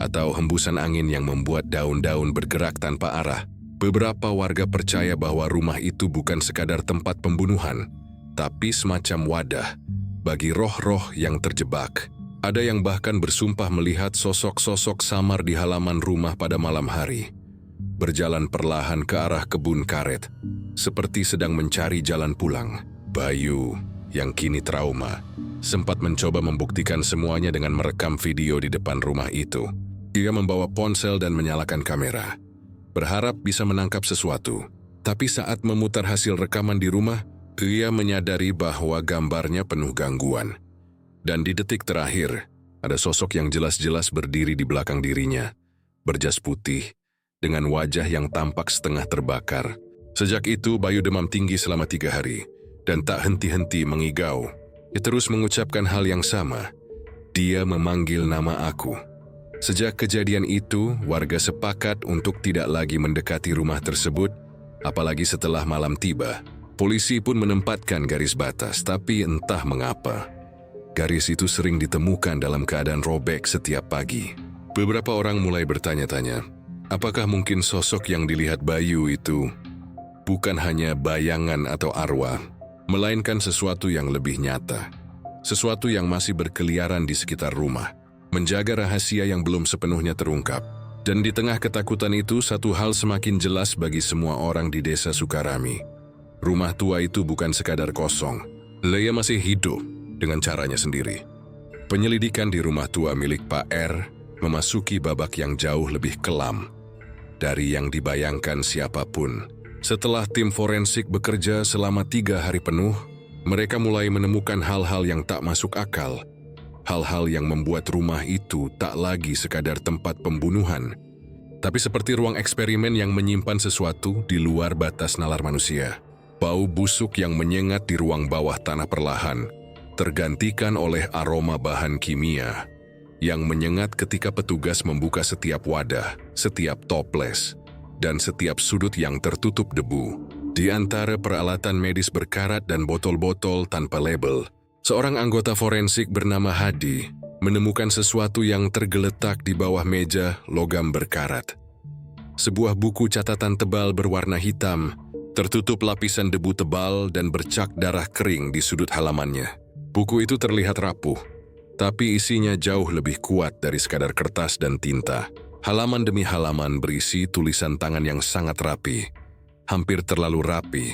atau hembusan angin yang membuat daun-daun bergerak tanpa arah. Beberapa warga percaya bahwa rumah itu bukan sekadar tempat pembunuhan, tapi semacam wadah bagi roh-roh yang terjebak. Ada yang bahkan bersumpah melihat sosok-sosok samar di halaman rumah pada malam hari, berjalan perlahan ke arah kebun karet, seperti sedang mencari jalan pulang. Bayu, yang kini trauma, sempat mencoba membuktikan semuanya dengan merekam video di depan rumah itu. Ia membawa ponsel dan menyalakan kamera, berharap bisa menangkap sesuatu. Tapi saat memutar hasil rekaman di rumah, ia menyadari bahwa gambarnya penuh gangguan. Dan di detik terakhir, ada sosok yang jelas-jelas berdiri di belakang dirinya, berjas putih, dengan wajah yang tampak setengah terbakar. Sejak itu, Bayu demam tinggi selama 3 hari, dan tak henti-henti mengigau. Ia terus mengucapkan hal yang sama. Dia memanggil nama aku. Sejak kejadian itu, warga sepakat untuk tidak lagi mendekati rumah tersebut, apalagi setelah malam tiba. Polisi pun menempatkan garis batas, tapi entah mengapa, garis itu sering ditemukan dalam keadaan robek setiap pagi. Beberapa orang mulai bertanya-tanya, apakah mungkin sosok yang dilihat Bayu itu bukan hanya bayangan atau arwah, melainkan sesuatu yang lebih nyata, sesuatu yang masih berkeliaran di sekitar rumah, menjaga rahasia yang belum sepenuhnya terungkap. Dan di tengah ketakutan itu, satu hal semakin jelas bagi semua orang di desa Sukarami. Rumah tua itu bukan sekadar kosong. Leia masih hidup dengan caranya sendiri. Penyelidikan di rumah tua milik Pak R memasuki babak yang jauh lebih kelam dari yang dibayangkan siapapun. Setelah tim forensik bekerja selama 3 hari penuh, mereka mulai menemukan hal-hal yang tak masuk akal. Hal-hal yang membuat rumah itu tak lagi sekadar tempat pembunuhan, tapi seperti ruang eksperimen yang menyimpan sesuatu di luar batas nalar manusia. Bau busuk yang menyengat di ruang bawah tanah perlahan tergantikan oleh aroma bahan kimia yang menyengat ketika petugas membuka setiap wadah, setiap toples, dan setiap sudut yang tertutup debu. Di antara peralatan medis berkarat dan botol-botol tanpa label, seorang anggota forensik bernama Hadi menemukan sesuatu yang tergeletak di bawah meja logam berkarat. Sebuah buku catatan tebal berwarna hitam, tertutup lapisan debu tebal dan bercak darah kering di sudut halamannya. Buku itu terlihat rapuh, tapi isinya jauh lebih kuat dari sekadar kertas dan tinta. Halaman demi halaman berisi tulisan tangan yang sangat rapi, hampir terlalu rapi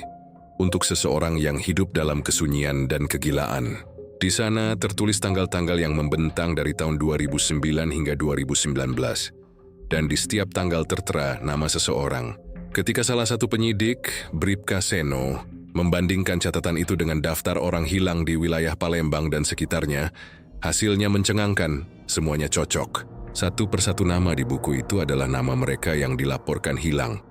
untuk seseorang yang hidup dalam kesunyian dan kegilaan. Di sana tertulis tanggal-tanggal yang membentang dari tahun 2009 hingga 2019, dan di setiap tanggal tertera nama seseorang. Ketika salah satu penyidik, Bribka Seno, membandingkan catatan itu dengan daftar orang hilang di wilayah Palembang dan sekitarnya, hasilnya mencengangkan, semuanya cocok. Satu persatu nama di buku itu adalah nama mereka yang dilaporkan hilang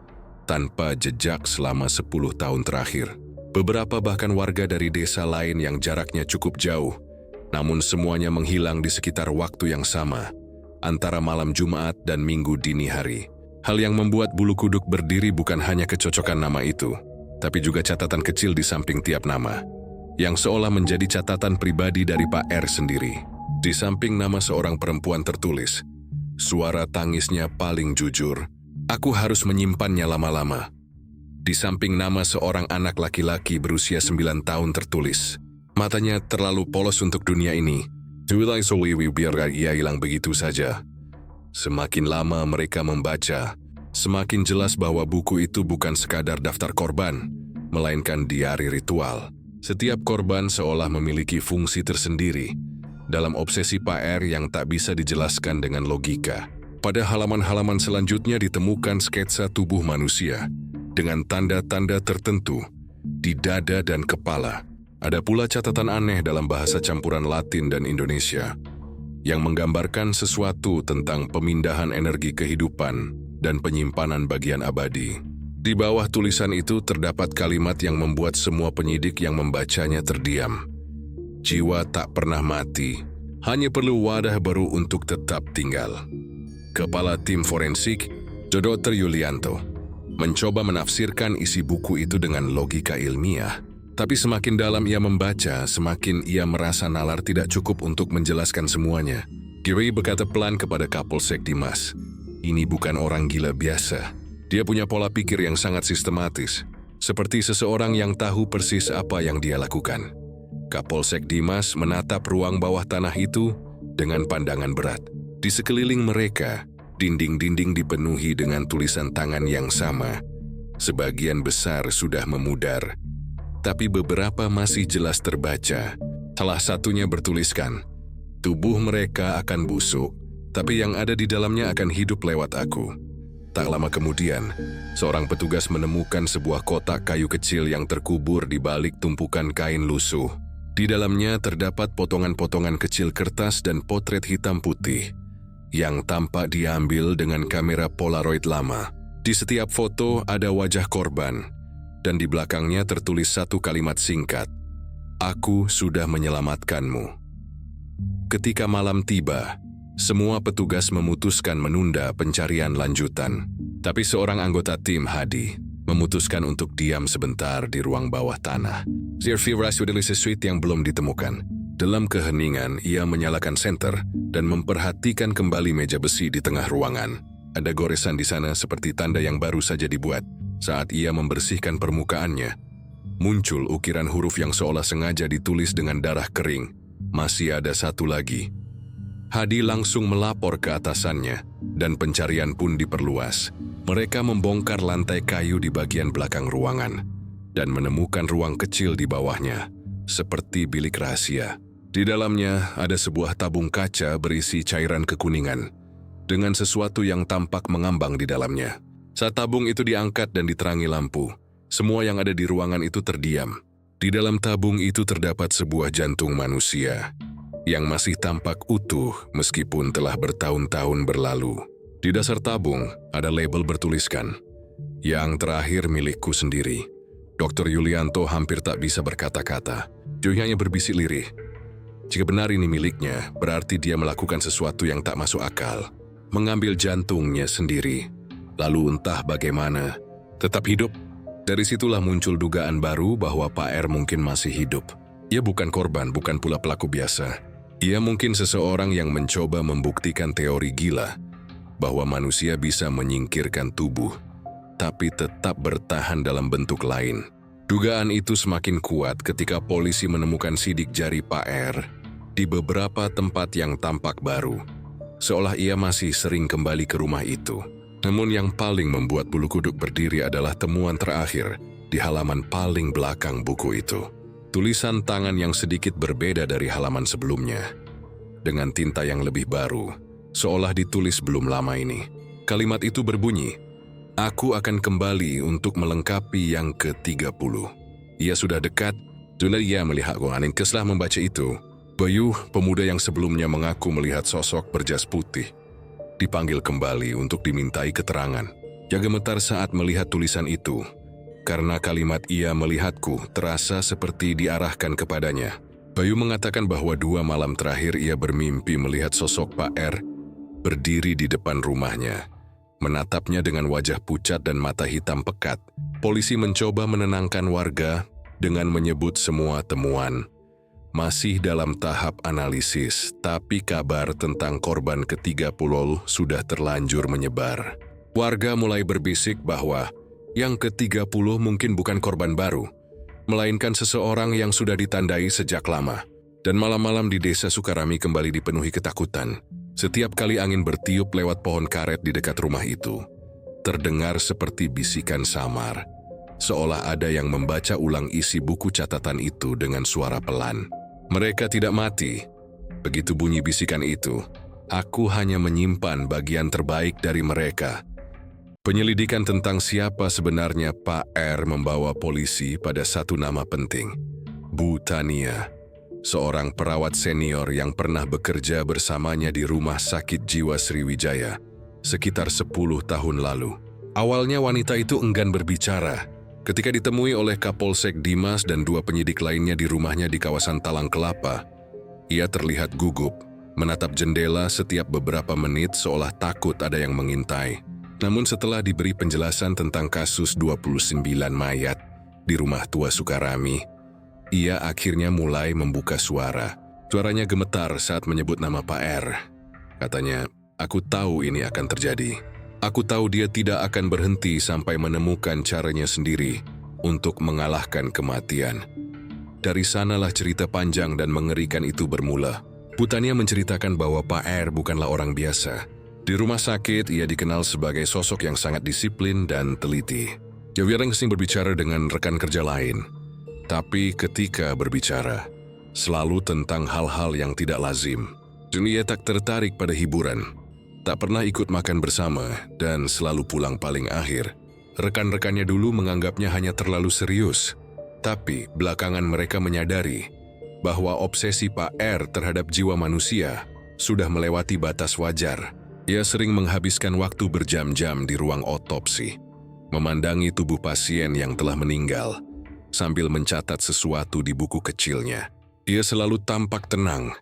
tanpa jejak selama 10 tahun terakhir. Beberapa bahkan warga dari desa lain yang jaraknya cukup jauh, namun semuanya menghilang di sekitar waktu yang sama, antara malam Jumat dan Minggu dini hari. Hal yang membuat bulu kuduk berdiri bukan hanya kecocokan nama itu, tapi juga catatan kecil di samping tiap nama, yang seolah menjadi catatan pribadi dari Pak R sendiri. Di samping nama seorang perempuan tertulis, suara tangisnya paling jujur, aku harus menyimpannya lama-lama. Di samping nama seorang anak laki-laki berusia 9 tahun tertulis, matanya terlalu polos untuk dunia ini. Biar ia hilang begitu saja. Semakin lama mereka membaca, semakin jelas bahwa buku itu bukan sekadar daftar korban, melainkan diari ritual. Setiap korban seolah memiliki fungsi tersendiri dalam obsesi Pak R yang tak bisa dijelaskan dengan logika. Pada halaman-halaman selanjutnya ditemukan sketsa tubuh manusia dengan tanda-tanda tertentu di dada dan kepala. Ada pula catatan aneh dalam bahasa campuran Latin dan Indonesia yang menggambarkan sesuatu tentang pemindahan energi kehidupan dan penyimpanan bagian abadi. Di bawah tulisan itu terdapat kalimat yang membuat semua penyidik yang membacanya terdiam. Jiwa tak pernah mati, hanya perlu wadah baru untuk tetap tinggal. Kepala tim forensik, Dr. Yulianto, mencoba menafsirkan isi buku itu dengan logika ilmiah. Tapi semakin dalam ia membaca, semakin ia merasa nalar tidak cukup untuk menjelaskan semuanya. Giri berkata pelan kepada Kapolsek Dimas. Ini bukan orang gila biasa. Dia punya pola pikir yang sangat sistematis, seperti seseorang yang tahu persis apa yang dia lakukan. Kapolsek Dimas menatap ruang bawah tanah itu dengan pandangan berat. Di sekeliling mereka, dinding-dinding dipenuhi dengan tulisan tangan yang sama. Sebagian besar sudah memudar, tapi beberapa masih jelas terbaca. Salah satunya bertuliskan, "Tubuh mereka akan busuk, tapi yang ada di dalamnya akan hidup lewat aku." Tak lama kemudian, seorang petugas menemukan sebuah kotak kayu kecil yang terkubur di balik tumpukan kain lusuh. Di dalamnya terdapat potongan-potongan kecil kertas dan potret hitam putih yang tampak diambil dengan kamera Polaroid lama. Di setiap foto ada wajah korban, dan di belakangnya tertulis satu kalimat singkat, "Aku sudah menyelamatkanmu." Ketika malam tiba, semua petugas memutuskan menunda pencarian lanjutan. Tapi seorang anggota tim, Hadi, memutuskan untuk diam sebentar di ruang bawah tanah. Zirfi sudah sesuatu yang belum ditemukan. Dalam keheningan, ia menyalakan senter dan memperhatikan kembali meja besi di tengah ruangan. Ada goresan di sana seperti tanda yang baru saja dibuat. Saat ia membersihkan permukaannya, muncul ukiran huruf yang seolah sengaja ditulis dengan darah kering. Masih ada satu lagi. Hadi langsung melapor ke atasannya, dan pencarian pun diperluas. Mereka membongkar lantai kayu di bagian belakang ruangan, dan menemukan ruang kecil di bawahnya, seperti bilik rahasia. Di dalamnya ada sebuah tabung kaca berisi cairan kekuningan, dengan sesuatu yang tampak mengambang di dalamnya. Saat tabung itu diangkat dan diterangi lampu, semua yang ada di ruangan itu terdiam. Di dalam tabung itu terdapat sebuah jantung manusia, yang masih tampak utuh meskipun telah bertahun-tahun berlalu. Di dasar tabung ada label bertuliskan, "Yang terakhir milikku sendiri." Dr. Yulianto hampir tak bisa berkata-kata. Dia hanya berbisik lirih. Jika benar ini miliknya, berarti dia melakukan sesuatu yang tak masuk akal. Mengambil jantungnya sendiri. Lalu entah bagaimana, tetap hidup. Dari situlah muncul dugaan baru bahwa Pak R mungkin masih hidup. Ia bukan korban, bukan pula pelaku biasa. Ia mungkin seseorang yang mencoba membuktikan teori gila, bahwa manusia bisa menyingkirkan tubuh, tapi tetap bertahan dalam bentuk lain. Dugaan itu semakin kuat ketika polisi menemukan sidik jari Pak R di beberapa tempat yang tampak baru, seolah ia masih sering kembali ke rumah itu. Namun yang paling membuat bulu kuduk berdiri adalah temuan terakhir di halaman paling belakang buku itu. Tulisan tangan yang sedikit berbeda dari halaman sebelumnya, dengan tinta yang lebih baru, seolah ditulis belum lama ini. Kalimat itu berbunyi, "Aku akan kembali untuk melengkapi yang ke-30. Ia sudah dekat, dan ia melihat Anin Keslah membaca itu. Bayu, pemuda yang sebelumnya mengaku melihat sosok berjas putih, dipanggil kembali untuk dimintai keterangan. Ia gemetar saat melihat tulisan itu, karena kalimat "ia melihatku" terasa seperti diarahkan kepadanya. Bayu mengatakan bahwa 2 malam terakhir ia bermimpi melihat sosok Pak R berdiri di depan rumahnya, menatapnya dengan wajah pucat dan mata hitam pekat. Polisi mencoba menenangkan warga dengan menyebut semua temuan masih dalam tahap analisis, tapi kabar tentang korban ke-30 sudah terlanjur menyebar. Warga mulai berbisik bahwa yang ke-30 mungkin bukan korban baru, melainkan seseorang yang sudah ditandai sejak lama. Dan malam-malam di desa Sukarami kembali dipenuhi ketakutan. Setiap kali angin bertiup lewat pohon karet di dekat rumah itu, terdengar seperti bisikan samar, seolah ada yang membaca ulang isi buku catatan itu dengan suara pelan. "Mereka tidak mati." Begitu bunyi bisikan itu, "Aku hanya menyimpan bagian terbaik dari mereka." Penyelidikan tentang siapa sebenarnya Pak R membawa polisi pada satu nama penting, Bu Tania, seorang perawat senior yang pernah bekerja bersamanya di Rumah Sakit Jiwa Sriwijaya sekitar 10 tahun lalu. Awalnya wanita itu enggan berbicara. Ketika ditemui oleh Kapolsek Dimas dan 2 penyidik lainnya di rumahnya di kawasan Talang Kelapa, ia terlihat gugup, menatap jendela setiap beberapa menit seolah takut ada yang mengintai. Namun setelah diberi penjelasan tentang kasus 29 mayat di rumah tua Sukarami, ia akhirnya mulai membuka suara. Suaranya gemetar saat menyebut nama Pak R. Katanya, "Aku tahu ini akan terjadi. Aku tahu dia tidak akan berhenti sampai menemukan caranya sendiri untuk mengalahkan kematian." Dari sanalah cerita panjang dan mengerikan itu bermula. Butania menceritakan bahwa Pak R bukanlah orang biasa. Di rumah sakit, ia dikenal sebagai sosok yang sangat disiplin dan teliti. Dia sering berbicara dengan rekan kerja lain. Tapi ketika berbicara, selalu tentang hal-hal yang tidak lazim. Dan ia tak tertarik pada hiburan. Tak pernah ikut makan bersama dan selalu pulang paling akhir. Rekan-rekannya dulu menganggapnya hanya terlalu serius. Tapi belakangan mereka menyadari bahwa obsesi Pak R terhadap jiwa manusia sudah melewati batas wajar. Ia sering menghabiskan waktu berjam-jam di ruang otopsi, memandangi tubuh pasien yang telah meninggal, sambil mencatat sesuatu di buku kecilnya. Ia selalu tampak tenang,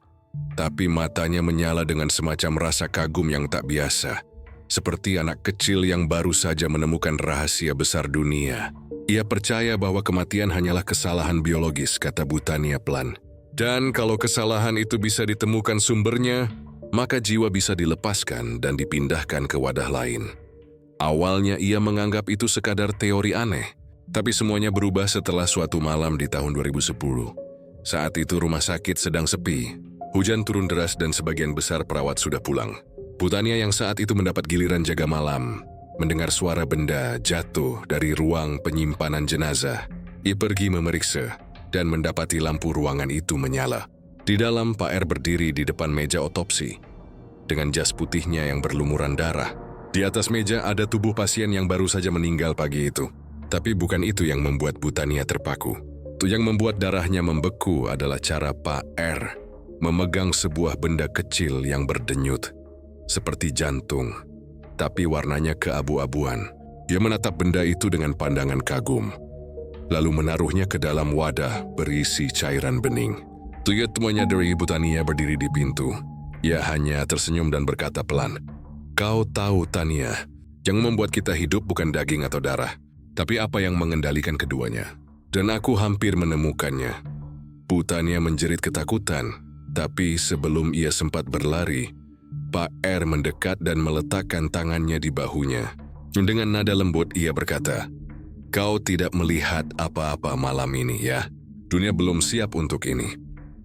tapi matanya menyala dengan semacam rasa kagum yang tak biasa, seperti anak kecil yang baru saja menemukan rahasia besar dunia. Ia percaya bahwa kematian hanyalah kesalahan biologis, kata Butania pelan. Dan kalau kesalahan itu bisa ditemukan sumbernya, maka jiwa bisa dilepaskan dan dipindahkan ke wadah lain. Awalnya ia menganggap itu sekadar teori aneh, tapi semuanya berubah setelah suatu malam di tahun 2010. Saat itu rumah sakit sedang sepi, hujan turun deras dan sebagian besar perawat sudah pulang. Butania yang saat itu mendapat giliran jaga malam, mendengar suara benda jatuh dari ruang penyimpanan jenazah. Ia pergi memeriksa dan mendapati lampu ruangan itu menyala. Di dalam, Pak R berdiri di depan meja otopsi dengan jas putihnya yang berlumuran darah. Di atas meja ada tubuh pasien yang baru saja meninggal pagi itu. Tapi bukan itu yang membuat Butania terpaku. Itu yang membuat darahnya membeku adalah cara Pak R memegang sebuah benda kecil yang berdenyut, seperti jantung, tapi warnanya keabu-abuan. Dia menatap benda itu dengan pandangan kagum, lalu menaruhnya ke dalam wadah berisi cairan bening. Tuyet menyadari Butania berdiri di pintu. Ia hanya tersenyum dan berkata pelan, "Kau tahu, Tania, yang membuat kita hidup bukan daging atau darah, tapi apa yang mengendalikan keduanya. Dan aku hampir menemukannya." Butania menjerit ketakutan, tapi sebelum ia sempat berlari, Pak R mendekat dan meletakkan tangannya di bahunya. Dengan nada lembut ia berkata, "Kau tidak melihat apa-apa malam ini ya. Dunia belum siap untuk ini."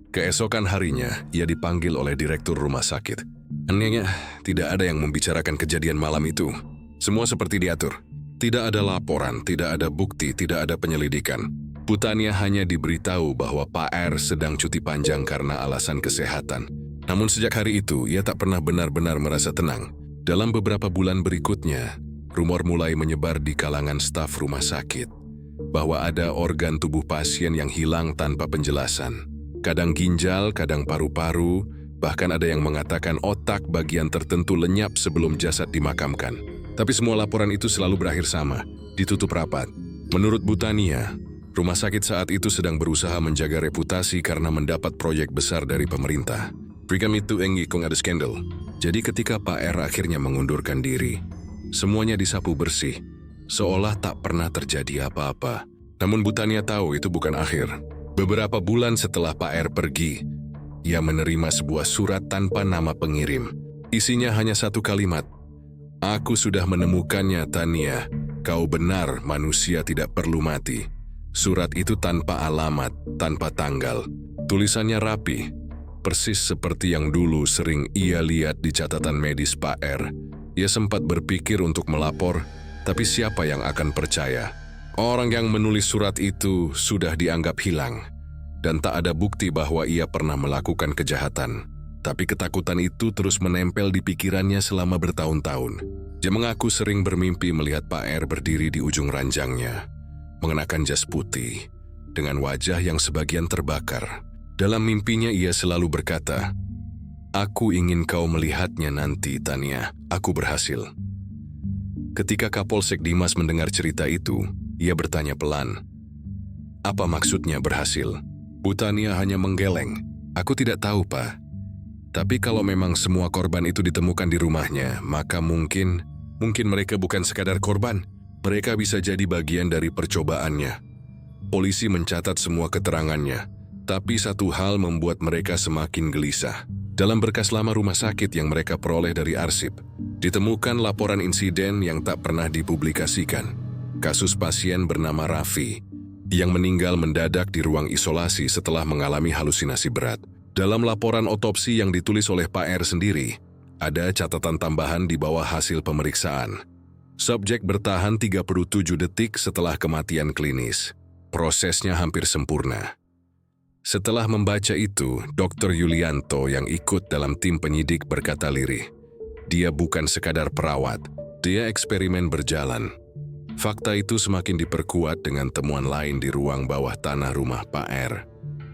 Keesokan harinya, ia dipanggil oleh direktur rumah sakit. Anehnya, tidak ada yang membicarakan kejadian malam itu. Semua seperti diatur. Tidak ada laporan, tidak ada bukti, tidak ada penyelidikan. Butania hanya diberitahu bahwa Pak R sedang cuti panjang karena alasan kesehatan. Namun sejak hari itu, ia tak pernah benar-benar merasa tenang. Dalam beberapa bulan berikutnya, rumor mulai menyebar di kalangan staf rumah sakit bahwa ada organ tubuh pasien yang hilang tanpa penjelasan. Kadang ginjal, kadang paru-paru, bahkan ada yang mengatakan otak bagian tertentu lenyap sebelum jasad dimakamkan. Tapi semua laporan itu selalu berakhir sama, ditutup rapat. Menurut Butania, rumah sakit saat itu sedang berusaha menjaga reputasi karena mendapat proyek besar dari pemerintah. Prikam itu enggih kong ada skandal. Jadi ketika Pak R akhirnya mengundurkan diri, semuanya disapu bersih, seolah tak pernah terjadi apa-apa. Namun Butania tahu itu bukan akhir. Beberapa bulan setelah Pak R pergi, ia menerima sebuah surat tanpa nama pengirim. Isinya hanya satu kalimat, "Aku sudah menemukannya, Tania. Kau benar, manusia tidak perlu mati." Surat itu tanpa alamat, tanpa tanggal. Tulisannya rapi, persis seperti yang dulu sering ia lihat di catatan medis Pak R. Ia sempat berpikir untuk melapor, tapi siapa yang akan percaya? Orang yang menulis surat itu sudah dianggap hilang, dan tak ada bukti bahwa ia pernah melakukan kejahatan. Tapi ketakutan itu terus menempel di pikirannya selama bertahun-tahun. Dia mengaku sering bermimpi melihat Pak R berdiri di ujung ranjangnya, mengenakan jas putih, dengan wajah yang sebagian terbakar. Dalam mimpinya ia selalu berkata, "Aku ingin kau melihatnya nanti, Tania. Aku berhasil." Ketika Kapolsek Dimas mendengar cerita itu, ia bertanya pelan, "Apa maksudnya berhasil?" Butania hanya menggeleng, "Aku tidak tahu, Pak. Tapi kalau memang semua korban itu ditemukan di rumahnya, maka mungkin mereka bukan sekadar korban. Mereka bisa jadi bagian dari percobaannya." Polisi mencatat semua keterangannya, tapi satu hal membuat mereka semakin gelisah. Dalam berkas lama rumah sakit yang mereka peroleh dari arsip, ditemukan laporan insiden yang tak pernah dipublikasikan. Kasus pasien bernama Raffi, yang meninggal mendadak di ruang isolasi setelah mengalami halusinasi berat. Dalam laporan otopsi yang ditulis oleh Pak R sendiri, ada catatan tambahan di bawah hasil pemeriksaan. Subjek bertahan 37 detik setelah kematian klinis. Prosesnya hampir sempurna. Setelah membaca itu, Dr. Yulianto yang ikut dalam tim penyidik berkata lirih, "Dia bukan sekadar perawat, dia eksperimen berjalan." Fakta itu semakin diperkuat dengan temuan lain di ruang bawah tanah rumah Pak R.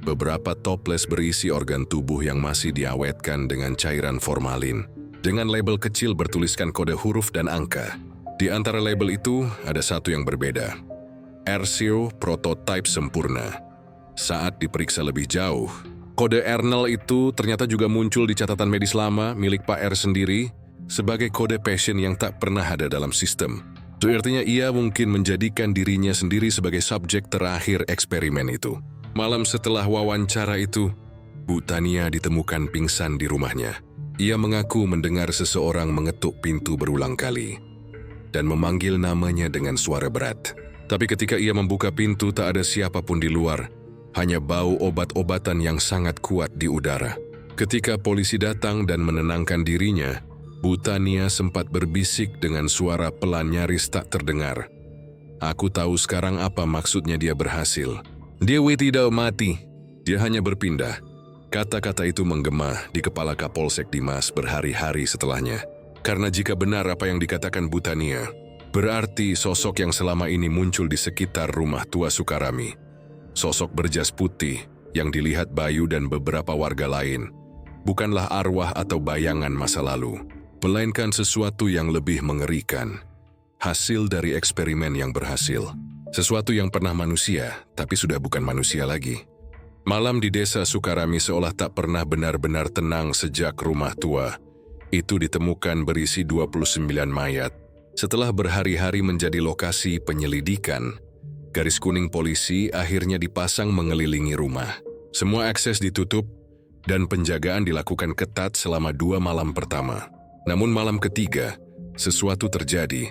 Beberapa toples berisi organ tubuh yang masih diawetkan dengan cairan formalin. Dengan label kecil bertuliskan kode huruf dan angka. Di antara label itu ada satu yang berbeda. R0 prototype sempurna. Saat diperiksa lebih jauh, kode R0 itu ternyata juga muncul di catatan medis lama milik Pak R sendiri sebagai kode pasien yang tak pernah ada dalam sistem. Itu artinya ia mungkin menjadikan dirinya sendiri sebagai subjek terakhir eksperimen itu. Malam setelah wawancara itu, Bu Tania ditemukan pingsan di rumahnya. Ia mengaku mendengar seseorang mengetuk pintu berulang kali dan memanggil namanya dengan suara berat. Tapi ketika ia membuka pintu tak ada siapapun di luar. Hanya bau obat-obatan yang sangat kuat di udara. Ketika polisi datang dan menenangkan dirinya, Bu Tania sempat berbisik dengan suara pelan nyaris tak terdengar. "Aku tahu sekarang apa maksudnya dia berhasil. Dewi tidak mati, dia hanya berpindah." Kata-kata itu menggema di kepala Kapolsek Dimas berhari-hari setelahnya. Karena jika benar apa yang dikatakan Bu Tania, berarti sosok yang selama ini muncul di sekitar rumah tua Sukarami. Sosok berjas putih yang dilihat Bayu dan beberapa warga lain bukanlah arwah atau bayangan masa lalu, melainkan sesuatu yang lebih mengerikan. Hasil dari eksperimen yang berhasil. Sesuatu yang pernah manusia, tapi sudah bukan manusia lagi. Malam di desa Sukarami seolah tak pernah benar-benar tenang sejak rumah tua itu ditemukan berisi 29 mayat. Setelah berhari-hari menjadi lokasi penyelidikan, garis kuning polisi akhirnya dipasang mengelilingi rumah. Semua akses ditutup dan penjagaan dilakukan ketat selama 2 malam pertama. Namun malam ketiga, sesuatu terjadi.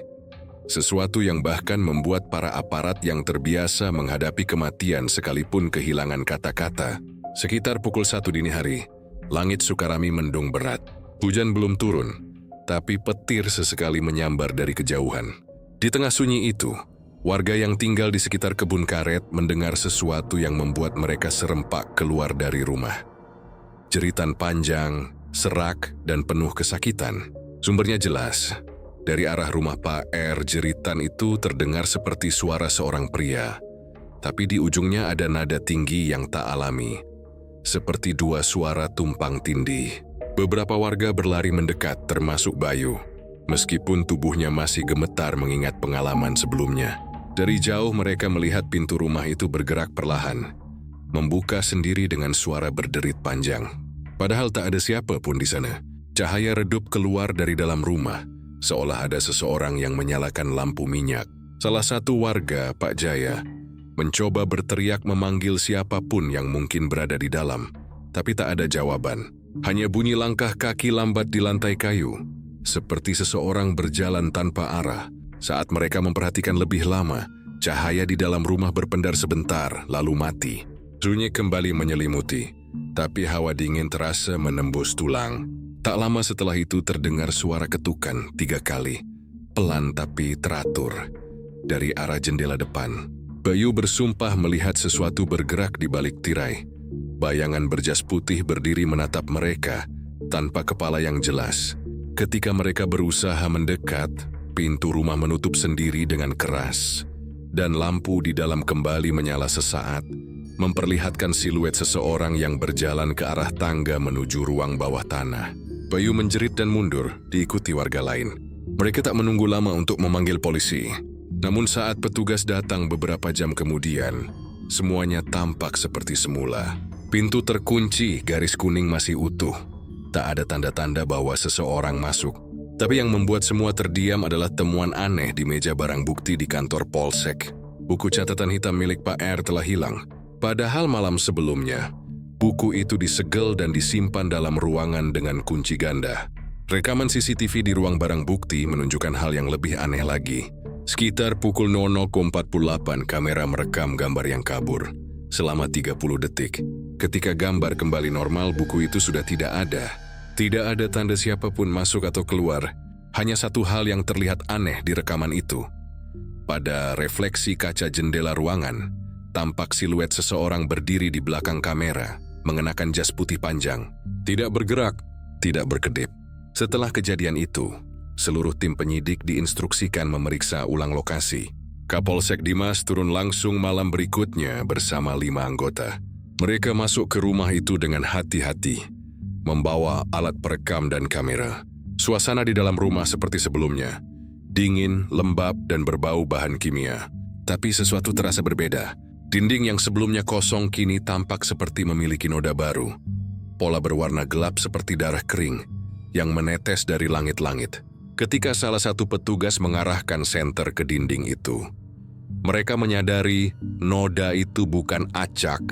Sesuatu yang bahkan membuat para aparat yang terbiasa menghadapi kematian sekalipun kehilangan kata-kata. Sekitar pukul 1 dini hari, langit Sukarami mendung berat. Hujan belum turun, tapi petir sesekali menyambar dari kejauhan. Di tengah sunyi itu, warga yang tinggal di sekitar kebun karet mendengar sesuatu yang membuat mereka serempak keluar dari rumah. Jeritan panjang, serak, dan penuh kesakitan. Sumbernya jelas. Dari arah rumah Pak R, jeritan itu terdengar seperti suara seorang pria. Tapi di ujungnya ada nada tinggi yang tak alami. Seperti 2 suara tumpang tindih. Beberapa warga berlari mendekat termasuk Bayu. Meskipun tubuhnya masih gemetar mengingat pengalaman sebelumnya. Dari jauh mereka melihat pintu rumah itu bergerak perlahan, membuka sendiri dengan suara berderit panjang. Padahal tak ada siapa pun di sana. Cahaya redup keluar dari dalam rumah, seolah ada seseorang yang menyalakan lampu minyak. Salah satu warga, Pak Jaya, mencoba berteriak memanggil siapapun yang mungkin berada di dalam, tapi tak ada jawaban. Hanya bunyi langkah kaki lambat di lantai kayu, seperti seseorang berjalan tanpa arah. Saat mereka memperhatikan lebih lama, cahaya di dalam rumah berpendar sebentar, lalu mati. Sunyi kembali menyelimuti, tapi hawa dingin terasa menembus tulang. Tak lama setelah itu terdengar suara ketukan 3 kali, pelan tapi teratur, dari arah jendela depan. Bayu bersumpah melihat sesuatu bergerak di balik tirai. Bayangan berjas putih berdiri menatap mereka, tanpa kepala yang jelas. Ketika mereka berusaha mendekat, pintu rumah menutup sendiri dengan keras, dan lampu di dalam kembali menyala sesaat, memperlihatkan siluet seseorang yang berjalan ke arah tangga menuju ruang bawah tanah. Bayu menjerit dan mundur, diikuti warga lain. Mereka tak menunggu lama untuk memanggil polisi. Namun saat petugas datang beberapa jam kemudian, semuanya tampak seperti semula. Pintu terkunci, garis kuning masih utuh. Tak ada tanda-tanda bahwa seseorang masuk. Tapi yang membuat semua terdiam adalah temuan aneh di meja barang bukti di kantor Polsek. Buku catatan hitam milik Pak R telah hilang. Padahal malam sebelumnya, Buku itu disegel dan disimpan dalam ruangan dengan kunci ganda. Rekaman CCTV di ruang barang bukti menunjukkan hal yang lebih aneh lagi. Sekitar pukul 00.48 kamera merekam gambar yang kabur selama 30 detik. Ketika gambar kembali normal, buku itu sudah tidak ada. Tidak ada tanda siapapun masuk atau keluar. Hanya satu hal yang terlihat aneh di rekaman itu. Pada refleksi kaca jendela ruangan, tampak siluet seseorang berdiri di belakang kamera, mengenakan jas putih panjang. Tidak bergerak, tidak berkedip. Setelah kejadian itu, seluruh tim penyidik diinstruksikan memeriksa ulang lokasi. Kapolsek Dimas turun langsung malam berikutnya bersama 5 anggota. Mereka masuk ke rumah itu dengan hati-hati, membawa alat perekam dan kamera. Suasana di dalam rumah seperti sebelumnya, dingin, lembab, dan berbau bahan kimia. Tapi sesuatu terasa berbeda. Dinding yang sebelumnya kosong kini tampak seperti memiliki noda baru. Pola berwarna gelap seperti darah kering yang menetes dari langit-langit. Ketika salah satu petugas mengarahkan senter ke dinding itu, mereka menyadari noda itu bukan acak.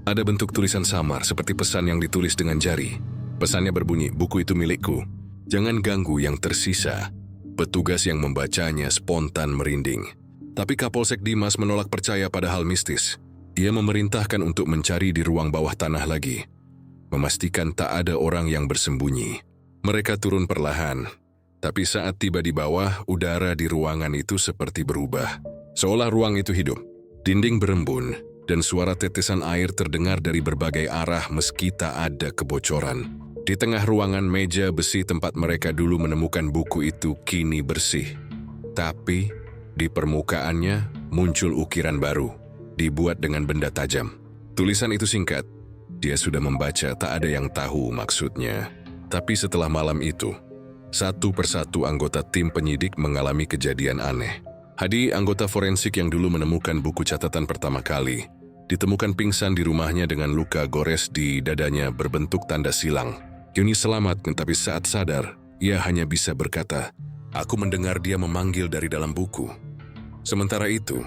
Ada bentuk tulisan samar seperti pesan yang ditulis dengan jari. Pesannya berbunyi, "Buku itu milikku. Jangan ganggu yang tersisa." Petugas yang membacanya spontan merinding. Tapi Kapolsek Dimas menolak percaya pada hal mistis. Ia memerintahkan untuk mencari di ruang bawah tanah lagi, memastikan tak ada orang yang bersembunyi. Mereka turun perlahan, tapi saat tiba di bawah, udara di ruangan itu seperti berubah. Seolah ruang itu hidup. Dinding berembun, dan suara tetesan air terdengar dari berbagai arah meski tak ada kebocoran. Di tengah ruangan, meja besi tempat mereka dulu menemukan buku itu kini bersih. Tapi di permukaannya muncul ukiran baru, dibuat dengan benda tajam. Tulisan itu singkat. Dia sudah membaca, tak ada yang tahu maksudnya. Tapi setelah malam itu, satu persatu anggota tim penyidik mengalami kejadian aneh. Hadi, anggota forensik yang dulu menemukan buku catatan pertama kali, ditemukan pingsan di rumahnya dengan luka gores di dadanya berbentuk tanda silang. Yuni selamat, tapi saat sadar, ia hanya bisa berkata, "Aku mendengar dia memanggil dari dalam buku." Sementara itu,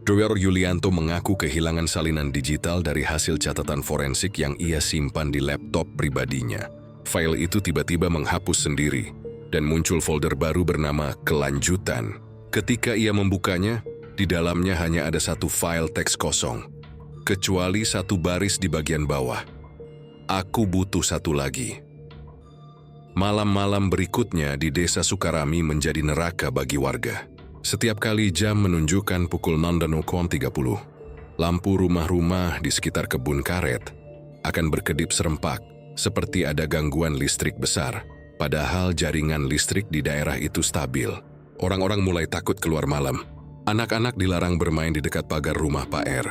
Dr. Yulianto mengaku kehilangan salinan digital dari hasil catatan forensik yang ia simpan di laptop pribadinya. File itu tiba-tiba menghapus sendiri, dan muncul folder baru bernama Kelanjutan. Ketika ia membukanya, di dalamnya hanya ada satu file teks kosong, kecuali satu baris di bagian bawah. "Aku butuh satu lagi." Malam-malam berikutnya di desa Sukarami menjadi neraka bagi warga. Setiap kali jam menunjukkan pukul 00.30, lampu rumah-rumah di sekitar kebun karet akan berkedip serempak, seperti ada gangguan listrik besar. Padahal jaringan listrik di daerah itu stabil. Orang-orang mulai takut keluar malam. Anak-anak dilarang bermain di dekat pagar rumah Pak R.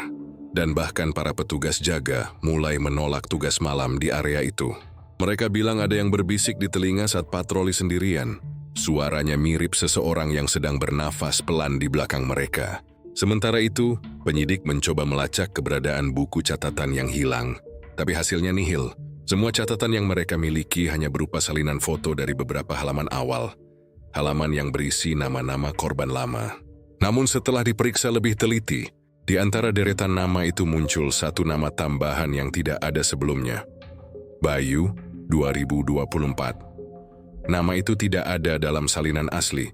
Dan bahkan para petugas jaga mulai menolak tugas malam di area itu. Mereka bilang ada yang berbisik di telinga saat patroli sendirian. Suaranya mirip seseorang yang sedang bernafas pelan di belakang mereka. Sementara itu, penyidik mencoba melacak keberadaan buku catatan yang hilang. Tapi hasilnya nihil. Semua catatan yang mereka miliki hanya berupa salinan foto dari beberapa halaman awal. Halaman yang berisi nama-nama korban lama. Namun setelah diperiksa lebih teliti, di antara deretan nama itu muncul satu nama tambahan yang tidak ada sebelumnya. Bayu, 2024. Nama itu tidak ada dalam salinan asli,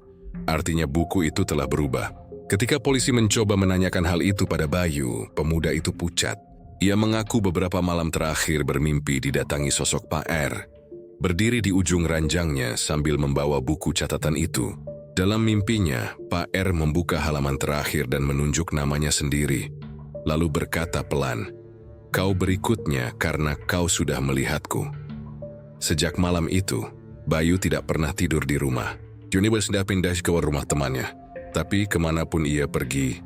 artinya buku itu telah berubah. Ketika polisi mencoba menanyakan hal itu pada Bayu, pemuda itu pucat. Ia mengaku beberapa malam terakhir bermimpi didatangi sosok Pak R, berdiri di ujung ranjangnya sambil membawa buku catatan itu. Dalam mimpinya, Pak R membuka halaman terakhir dan menunjuk namanya sendiri, lalu berkata pelan, "Kau berikutnya karena kau sudah melihatku." Sejak malam itu, Bayu tidak pernah tidur di rumah. Juni berpindah ke rumah temannya. Tapi kemanapun ia pergi,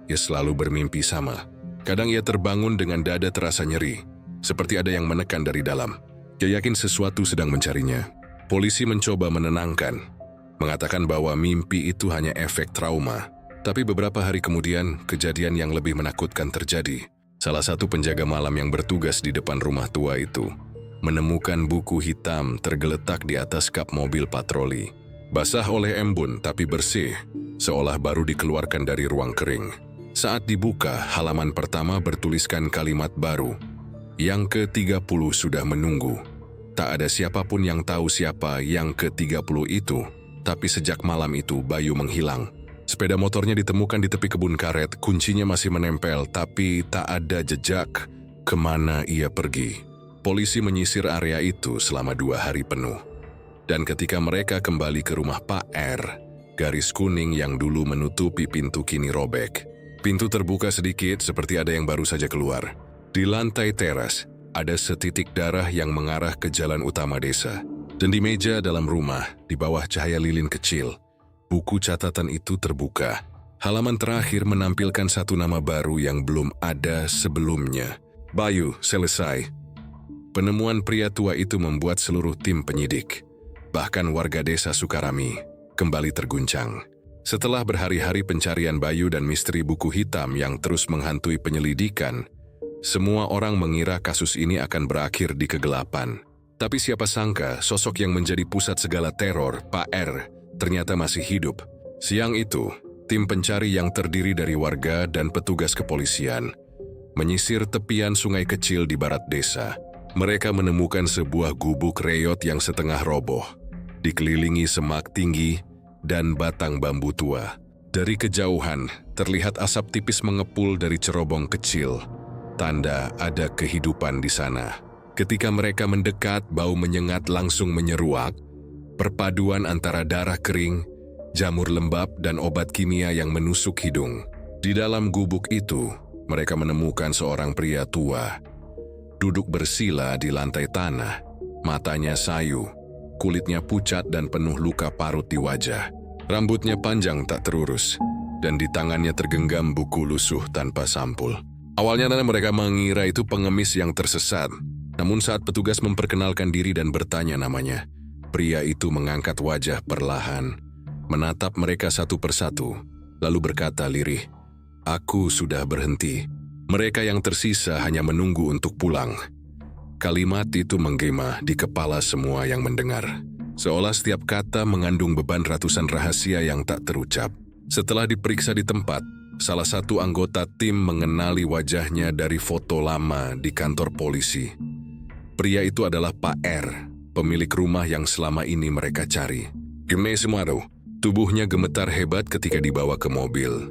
ia selalu bermimpi sama. Kadang ia terbangun dengan dada terasa nyeri, seperti ada yang menekan dari dalam. Ia yakin sesuatu sedang mencarinya. Polisi mencoba menenangkan, mengatakan bahwa mimpi itu hanya efek trauma. Tapi beberapa hari kemudian, kejadian yang lebih menakutkan terjadi. Salah satu penjaga malam yang bertugas di depan rumah tua itu menemukan buku hitam tergeletak di atas kap mobil patroli. Basah oleh embun tapi bersih, seolah baru dikeluarkan dari ruang kering. Saat dibuka, halaman pertama bertuliskan kalimat baru. Yang ke-30 sudah menunggu. Tak ada siapapun yang tahu siapa yang ke-30 itu, tapi sejak malam itu Bayu menghilang. Sepeda motornya ditemukan di tepi kebun karet, kuncinya masih menempel, tapi tak ada jejak kemana ia pergi. Polisi menyisir area itu selama 2 hari penuh. Dan ketika mereka kembali ke rumah Pak R, garis kuning yang dulu menutupi pintu kini robek. Pintu terbuka sedikit seperti ada yang baru saja keluar. Di lantai teras, ada setitik darah yang mengarah ke jalan utama desa. Dan di meja dalam rumah, di bawah cahaya lilin kecil, buku catatan itu terbuka. Halaman terakhir menampilkan satu nama baru yang belum ada sebelumnya. Bayu, selesai. Penemuan pria tua itu membuat seluruh tim penyidik, bahkan warga desa Sukarami, kembali terguncang. Setelah berhari-hari pencarian Bayu dan misteri buku hitam yang terus menghantui penyelidikan, semua orang mengira kasus ini akan berakhir di kegelapan. Tapi siapa sangka sosok yang menjadi pusat segala teror, Pak R, ternyata masih hidup. Siang itu, tim pencari yang terdiri dari warga dan petugas kepolisian menyisir tepian sungai kecil di barat desa. Mereka menemukan sebuah gubuk reyot yang setengah roboh, dikelilingi semak tinggi dan batang bambu tua. Dari kejauhan, terlihat asap tipis mengepul dari cerobong kecil, tanda ada kehidupan di sana. Ketika mereka mendekat, bau menyengat langsung menyeruak. Perpaduan antara darah kering, jamur lembab, dan obat kimia yang menusuk hidung. Di dalam gubuk itu, mereka menemukan seorang pria tua, duduk bersila di lantai tanah. Matanya sayu, kulitnya pucat dan penuh luka parut di wajah. Rambutnya panjang tak terurus, dan di tangannya tergenggam buku lusuh tanpa sampul. Awalnya mereka mengira itu pengemis yang tersesat, namun saat petugas memperkenalkan diri dan bertanya namanya, pria itu mengangkat wajah perlahan, menatap mereka satu persatu, lalu berkata lirih, "Aku sudah berhenti. Mereka yang tersisa hanya menunggu untuk pulang." Kalimat itu menggema di kepala semua yang mendengar, seolah setiap kata mengandung beban ratusan rahasia yang tak terucap. Setelah diperiksa di tempat, salah satu anggota tim mengenali wajahnya dari foto lama di kantor polisi. Pria itu adalah Pak R, pemilik rumah yang selama ini mereka cari. Gemesimaro, tubuhnya gemetar hebat ketika dibawa ke mobil,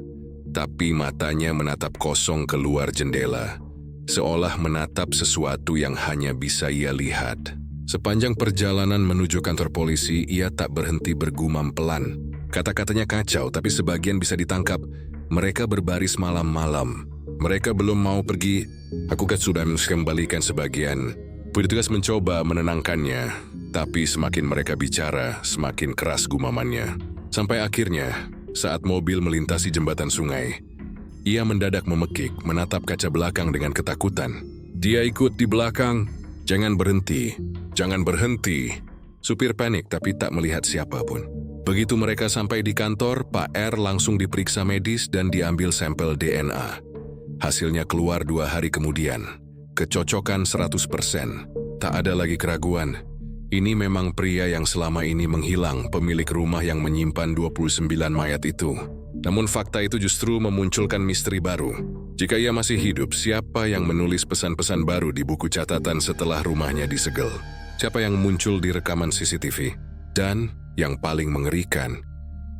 tapi matanya menatap kosong keluar jendela, seolah menatap sesuatu yang hanya bisa ia lihat. Sepanjang perjalanan menuju kantor polisi, ia tak berhenti bergumam pelan. Kata-katanya kacau, tapi sebagian bisa ditangkap. Mereka berbaris malam-malam. Mereka belum mau pergi. Aku kan sudah mengembalikan sebagian. Petugas mencoba menenangkannya, tapi semakin mereka bicara, semakin keras gumamannya. Sampai akhirnya, saat mobil melintasi jembatan sungai, ia mendadak memekik, menatap kaca belakang dengan ketakutan. Dia ikut di belakang. Jangan berhenti, jangan berhenti. Supir panik tapi tak melihat siapapun. Begitu mereka sampai di kantor, Pak R langsung diperiksa medis dan diambil sampel DNA. Hasilnya keluar 2 hari kemudian. Kecocokan 100%. Tak ada lagi keraguan. Ini memang pria yang selama ini menghilang, pemilik rumah yang menyimpan 29 mayat itu. Namun fakta itu justru memunculkan misteri baru. Jika ia masih hidup, siapa yang menulis pesan-pesan baru di buku catatan setelah rumahnya disegel? Siapa yang muncul di rekaman CCTV? Dan yang paling mengerikan,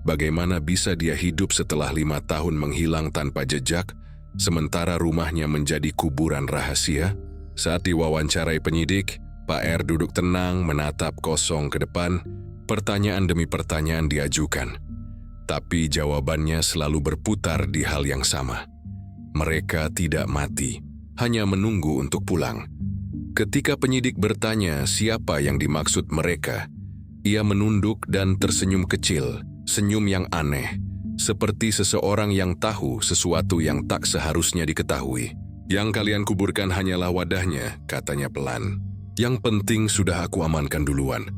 bagaimana bisa dia hidup setelah 5 tahun menghilang tanpa jejak, sementara rumahnya menjadi kuburan rahasia? Saat diwawancarai penyidik, Pak R duduk tenang menatap kosong ke depan, pertanyaan demi pertanyaan diajukan. Tapi jawabannya selalu berputar di hal yang sama. Mereka tidak mati, hanya menunggu untuk pulang. Ketika penyidik bertanya siapa yang dimaksud mereka, ia menunduk dan tersenyum kecil, senyum yang aneh, seperti seseorang yang tahu sesuatu yang tak seharusnya diketahui. Yang kalian kuburkan hanyalah wadahnya, katanya pelan. Yang penting sudah aku amankan duluan.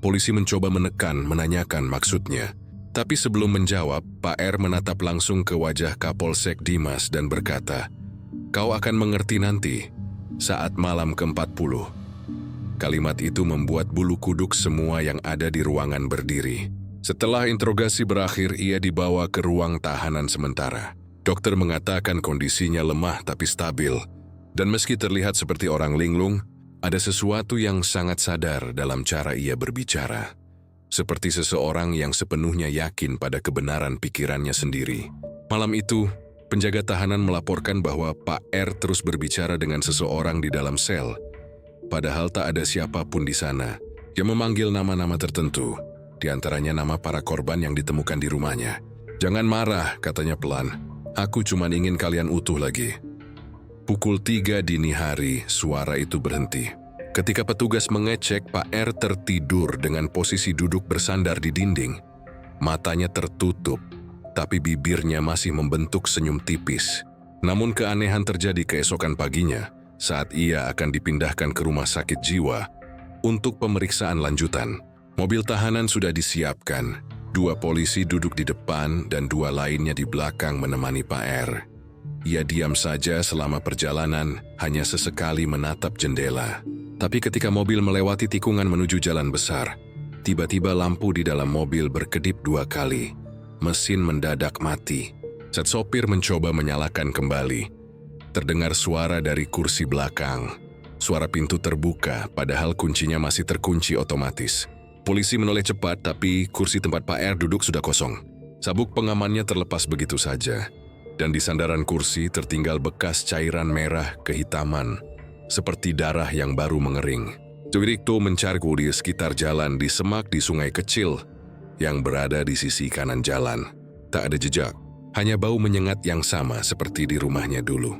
Polisi mencoba menekan, menanyakan maksudnya. Tapi sebelum menjawab, Pak R menatap langsung ke wajah Kapolsek Dimas dan berkata, "Kau akan mengerti nanti, saat malam ke-40. Kalimat itu membuat bulu kuduk semua yang ada di ruangan berdiri. Setelah interogasi berakhir, ia dibawa ke ruang tahanan sementara. Dokter mengatakan kondisinya lemah tapi stabil. Dan meski terlihat seperti orang linglung, ada sesuatu yang sangat sadar dalam cara ia berbicara. Seperti seseorang yang sepenuhnya yakin pada kebenaran pikirannya sendiri. Malam itu, penjaga tahanan melaporkan bahwa Pak R terus berbicara dengan seseorang di dalam sel. Padahal tak ada siapapun di sana. Dia memanggil nama-nama tertentu, di antaranya nama para korban yang ditemukan di rumahnya. "Jangan marah," katanya pelan. "Aku cuma ingin kalian utuh lagi." Pukul 3 dini hari, suara itu berhenti. Ketika petugas mengecek, Pak R tertidur dengan posisi duduk bersandar di dinding. Matanya tertutup, tapi bibirnya masih membentuk senyum tipis. Namun keanehan terjadi keesokan paginya saat ia akan dipindahkan ke rumah sakit jiwa untuk pemeriksaan lanjutan. Mobil tahanan sudah disiapkan. 2 polisi duduk di depan dan 2 lainnya di belakang menemani Pak R. Ia diam saja selama perjalanan, hanya sesekali menatap jendela. Tapi ketika mobil melewati tikungan menuju jalan besar, tiba-tiba lampu di dalam mobil berkedip 2 kali. Mesin mendadak mati. Saat sopir mencoba menyalakan kembali, terdengar suara dari kursi belakang. Suara pintu terbuka, padahal kuncinya masih terkunci otomatis. Polisi menoleh cepat, tapi kursi tempat Pak R duduk sudah kosong. Sabuk pengamannya terlepas begitu saja. Dan di sandaran kursi tertinggal bekas cairan merah kehitaman, seperti darah yang baru mengering. Suwirikto mencari di sekitar jalan di semak di sungai kecil yang berada di sisi kanan jalan. Tak ada jejak, hanya bau menyengat yang sama seperti di rumahnya dulu.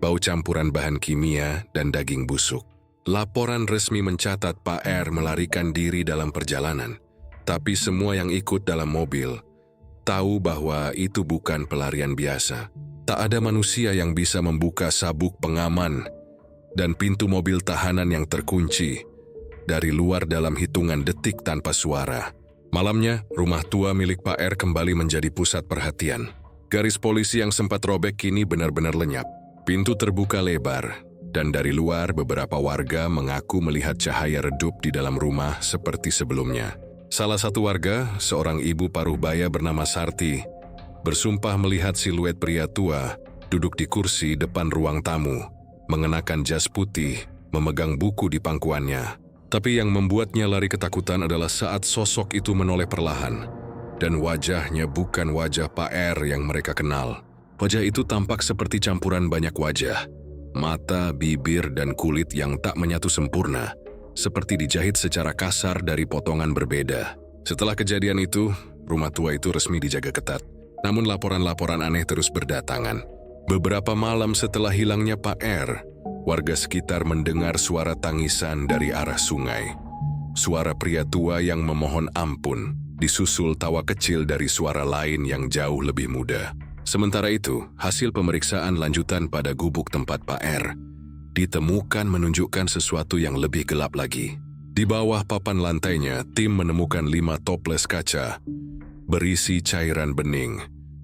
Bau campuran bahan kimia dan daging busuk. Laporan resmi mencatat Pak R melarikan diri dalam perjalanan. Tapi semua yang ikut dalam mobil tahu bahwa itu bukan pelarian biasa. Tak ada manusia yang bisa membuka sabuk pengaman dan pintu mobil tahanan yang terkunci dari luar dalam hitungan detik tanpa suara. Malamnya, rumah tua milik Pak R kembali menjadi pusat perhatian. Garis polisi yang sempat robek kini benar-benar lenyap. Pintu terbuka lebar, dan dari luar beberapa warga mengaku melihat cahaya redup di dalam rumah seperti sebelumnya. Salah satu warga, seorang ibu paruh baya bernama Sarti, bersumpah melihat siluet pria tua duduk di kursi depan ruang tamu, mengenakan jas putih, memegang buku di pangkuannya. Tapi yang membuatnya lari ketakutan adalah saat sosok itu menoleh perlahan, dan wajahnya bukan wajah Pak R yang mereka kenal. Wajah itu tampak seperti campuran banyak wajah, mata, bibir, dan kulit yang tak menyatu sempurna, seperti dijahit secara kasar dari potongan berbeda. Setelah kejadian itu, rumah tua itu resmi dijaga ketat. Namun laporan-laporan aneh terus berdatangan. Beberapa malam setelah hilangnya Pak R, warga sekitar mendengar suara tangisan dari arah sungai. Suara pria tua yang memohon ampun, disusul tawa kecil dari suara lain yang jauh lebih muda. Sementara itu, hasil pemeriksaan lanjutan pada gubuk tempat Pak R ditemukan menunjukkan sesuatu yang lebih gelap lagi. Di bawah papan lantainya, tim menemukan 5 toples kaca berisi cairan bening,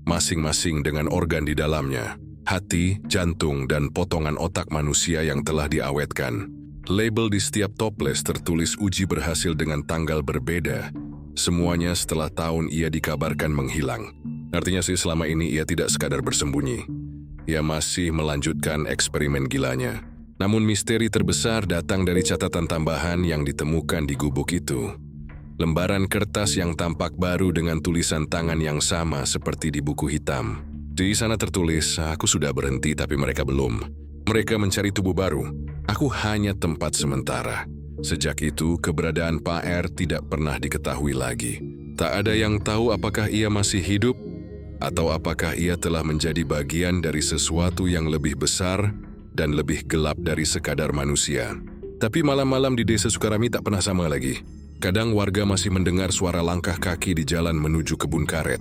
masing-masing dengan organ di dalamnya. Hati, jantung, dan potongan otak manusia yang telah diawetkan. Label di setiap toples tertulis uji berhasil dengan tanggal berbeda. Semuanya setelah tahun ia dikabarkan menghilang. Artinya sih selama ini ia tidak sekadar bersembunyi. Ia masih melanjutkan eksperimen gilanya. Namun misteri terbesar datang dari catatan tambahan yang ditemukan di gubuk itu. Lembaran kertas yang tampak baru dengan tulisan tangan yang sama seperti di buku hitam. Di sana tertulis, "Aku sudah berhenti tapi mereka belum. Mereka mencari tubuh baru. Aku hanya tempat sementara." Sejak itu, keberadaan Pak R tidak pernah diketahui lagi. Tak ada yang tahu apakah ia masih hidup atau apakah ia telah menjadi bagian dari sesuatu yang lebih besar dan lebih gelap dari sekadar manusia. Tapi malam-malam di desa Sukarami tak pernah sama lagi. Kadang warga masih mendengar suara langkah kaki di jalan menuju kebun karet.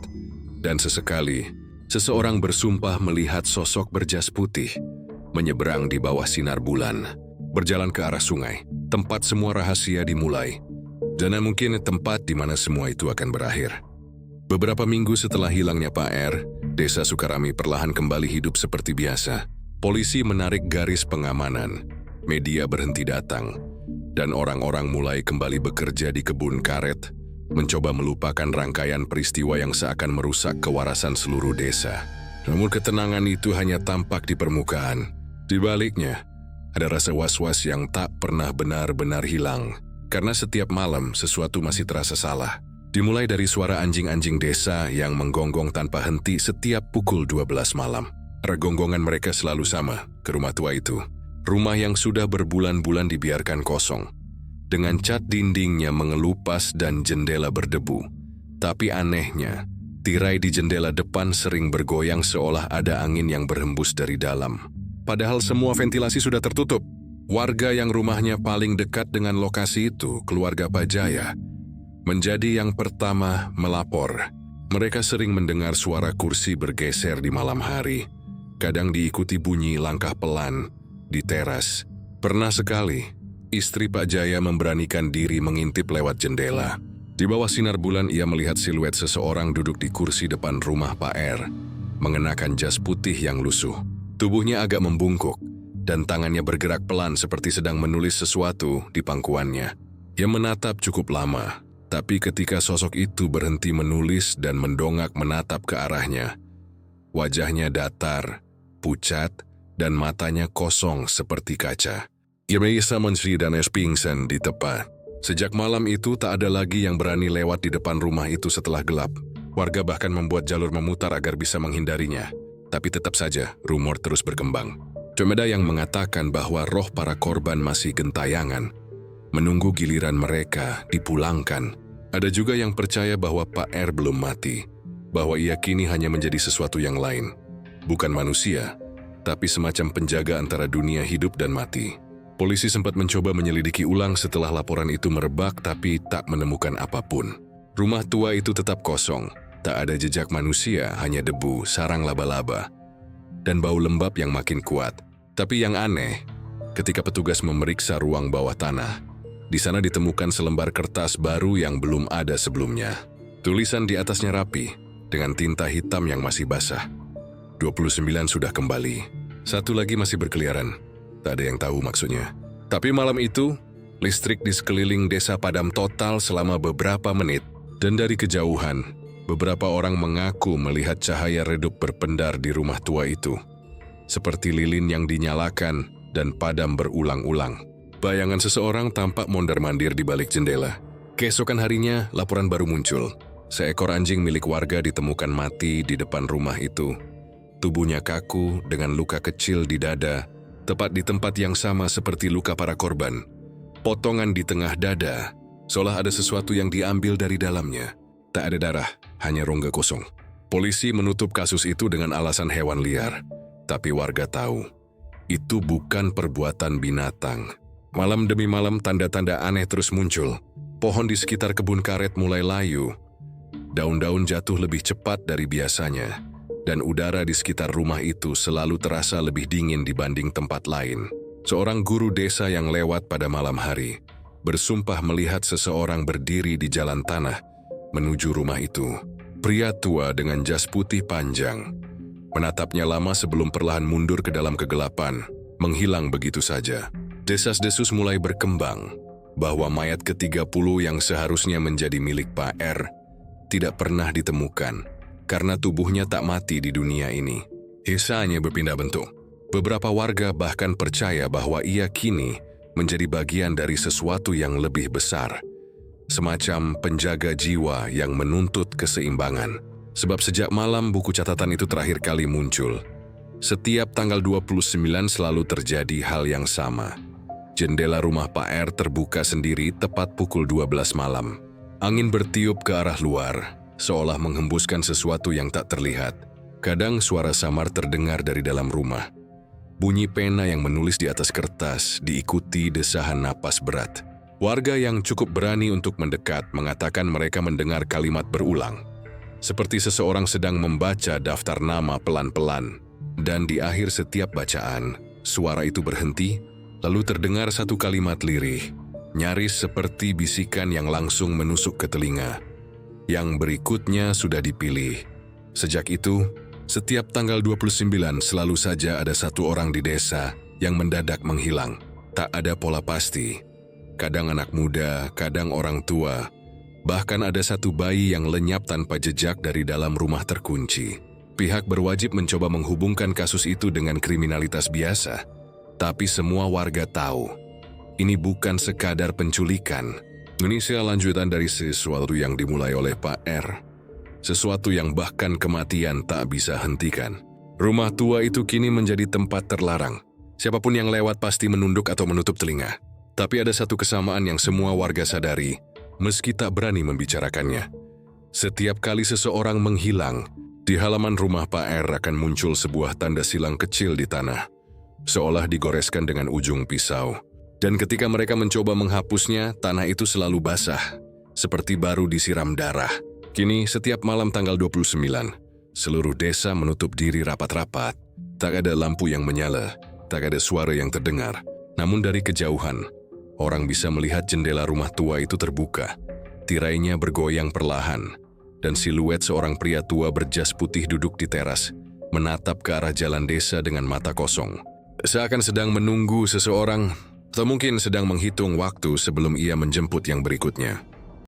Dan sesekali, seseorang bersumpah melihat sosok berjas putih menyeberang di bawah sinar bulan, berjalan ke arah sungai, tempat semua rahasia dimulai, dan mungkin tempat di mana semua itu akan berakhir. Beberapa minggu setelah hilangnya Pak R, desa Sukarami perlahan kembali hidup seperti biasa. Polisi menarik garis pengamanan, media berhenti datang, dan orang-orang mulai kembali bekerja di kebun karet, mencoba melupakan rangkaian peristiwa yang seakan merusak kewarasan seluruh desa. Namun ketenangan itu hanya tampak di permukaan. Di baliknya, ada rasa was-was yang tak pernah benar-benar hilang. Karena setiap malam sesuatu masih terasa salah. Dimulai dari suara anjing-anjing desa yang menggonggong tanpa henti setiap pukul 12 malam. Gonggongan mereka selalu sama, ke rumah tua itu. Rumah yang sudah berbulan-bulan dibiarkan kosong. Dengan cat dindingnya mengelupas dan jendela berdebu. Tapi anehnya, tirai di jendela depan sering bergoyang seolah ada angin yang berhembus dari dalam. Padahal semua ventilasi sudah tertutup. Warga yang rumahnya paling dekat dengan lokasi itu, keluarga Pak Jaya, menjadi yang pertama melapor. Mereka sering mendengar suara kursi bergeser di malam hari. Kadang diikuti bunyi langkah pelan di teras. Pernah sekali, istri Pak Jaya memberanikan diri mengintip lewat jendela. Di bawah sinar bulan ia melihat siluet seseorang duduk di kursi depan rumah Pak R, mengenakan jas putih yang lusuh. Tubuhnya agak membungkuk, dan tangannya bergerak pelan seperti sedang menulis sesuatu di pangkuannya. Ia menatap cukup lama, tapi ketika sosok itu berhenti menulis dan mendongak menatap ke arahnya, wajahnya datar, pucat, dan matanya kosong seperti kaca. Ia bisa mensi dan pingsan di tempat. Sejak malam itu tak ada lagi yang berani lewat di depan rumah itu setelah gelap. Warga bahkan membuat jalur memutar agar bisa menghindarinya. Tapi tetap saja, rumor terus berkembang. Cuma ada yang mengatakan bahwa roh para korban masih gentayangan, menunggu giliran mereka dipulangkan. Ada juga yang percaya bahwa Pak R belum mati, bahwa ia kini hanya menjadi sesuatu yang lain. Bukan manusia, tapi semacam penjaga antara dunia hidup dan mati. Polisi sempat mencoba menyelidiki ulang setelah laporan itu merebak tapi tak menemukan apapun. Rumah tua itu tetap kosong. Tak ada jejak manusia, hanya debu, sarang laba-laba, dan bau lembab yang makin kuat. Tapi yang aneh, ketika petugas memeriksa ruang bawah tanah, di sana ditemukan selembar kertas baru yang belum ada sebelumnya. Tulisan di atasnya rapi, dengan tinta hitam yang masih basah. 29 sudah kembali. Satu lagi masih berkeliaran. Tak ada yang tahu maksudnya. Tapi malam itu, listrik di sekeliling desa padam total selama beberapa menit. Dan dari kejauhan, beberapa orang mengaku melihat cahaya redup berpendar di rumah tua itu. Seperti lilin yang dinyalakan dan padam berulang-ulang. Bayangan seseorang tampak mondar-mandir di balik jendela. Keesokan harinya, laporan baru muncul. Seekor anjing milik warga ditemukan mati di depan rumah itu. Tubuhnya kaku dengan luka kecil di dada, tepat di tempat yang sama seperti luka para korban. Potongan di tengah dada, seolah ada sesuatu yang diambil dari dalamnya. Tak ada darah, hanya rongga kosong. Polisi menutup kasus itu dengan alasan hewan liar. Tapi warga tahu, itu bukan perbuatan binatang. Malam demi malam tanda-tanda aneh terus muncul. Pohon di sekitar kebun karet mulai layu. Daun-daun jatuh lebih cepat dari biasanya. Dan udara di sekitar rumah itu selalu terasa lebih dingin dibanding tempat lain. Seorang guru desa yang lewat pada malam hari bersumpah melihat seseorang berdiri di jalan tanah menuju rumah itu. Pria tua dengan jas putih panjang. Menatapnya lama sebelum perlahan mundur ke dalam kegelapan, menghilang begitu saja. Desas-desus mulai berkembang bahwa mayat ke-30 yang seharusnya menjadi milik Pak R tidak pernah ditemukan karena tubuhnya tak mati di dunia ini. Hanya berpindah bentuk. Beberapa warga bahkan percaya bahwa ia kini menjadi bagian dari sesuatu yang lebih besar. Semacam penjaga jiwa yang menuntut keseimbangan. Sebab sejak malam buku catatan itu terakhir kali muncul, setiap tanggal 29 selalu terjadi hal yang sama. Jendela rumah Pak R terbuka sendiri tepat pukul 12 malam. Angin bertiup ke arah luar, seolah menghembuskan sesuatu yang tak terlihat. Kadang suara samar terdengar dari dalam rumah. Bunyi pena yang menulis di atas kertas diikuti desahan napas berat. Warga yang cukup berani untuk mendekat mengatakan mereka mendengar kalimat berulang. Seperti seseorang sedang membaca daftar nama pelan-pelan. Dan di akhir setiap bacaan, suara itu berhenti, lalu terdengar satu kalimat lirih, nyaris seperti bisikan yang langsung menusuk ke telinga. Yang berikutnya sudah dipilih. Sejak itu, setiap tanggal 29 selalu saja ada satu orang di desa yang mendadak menghilang. Tak ada pola pasti. Kadang anak muda, kadang orang tua. Bahkan ada satu bayi yang lenyap tanpa jejak dari dalam rumah terkunci. Pihak berwajib mencoba menghubungkan kasus itu dengan kriminalitas biasa. Tapi semua warga tahu, ini bukan sekadar penculikan. Ini lanjutan dari sesuatu yang dimulai oleh Pak R. Sesuatu yang bahkan kematian tak bisa hentikan. Rumah tua itu kini menjadi tempat terlarang. Siapapun yang lewat pasti menunduk atau menutup telinga. Tapi ada satu kesamaan yang semua warga sadari, meski tak berani membicarakannya. Setiap kali seseorang menghilang, di halaman rumah Pak R akan muncul sebuah tanda silang kecil di tanah, seolah digoreskan dengan ujung pisau. Dan ketika mereka mencoba menghapusnya, tanah itu selalu basah, seperti baru disiram darah. Kini, setiap malam tanggal 29, seluruh desa menutup diri rapat-rapat. Tak ada lampu yang menyala, tak ada suara yang terdengar. Namun dari kejauhan, orang bisa melihat jendela rumah tua itu terbuka. Tirainya bergoyang perlahan, dan siluet seorang pria tua berjas putih duduk di teras, menatap ke arah jalan desa dengan mata kosong. Seakan sedang menunggu seseorang, atau mungkin sedang menghitung waktu sebelum ia menjemput yang berikutnya.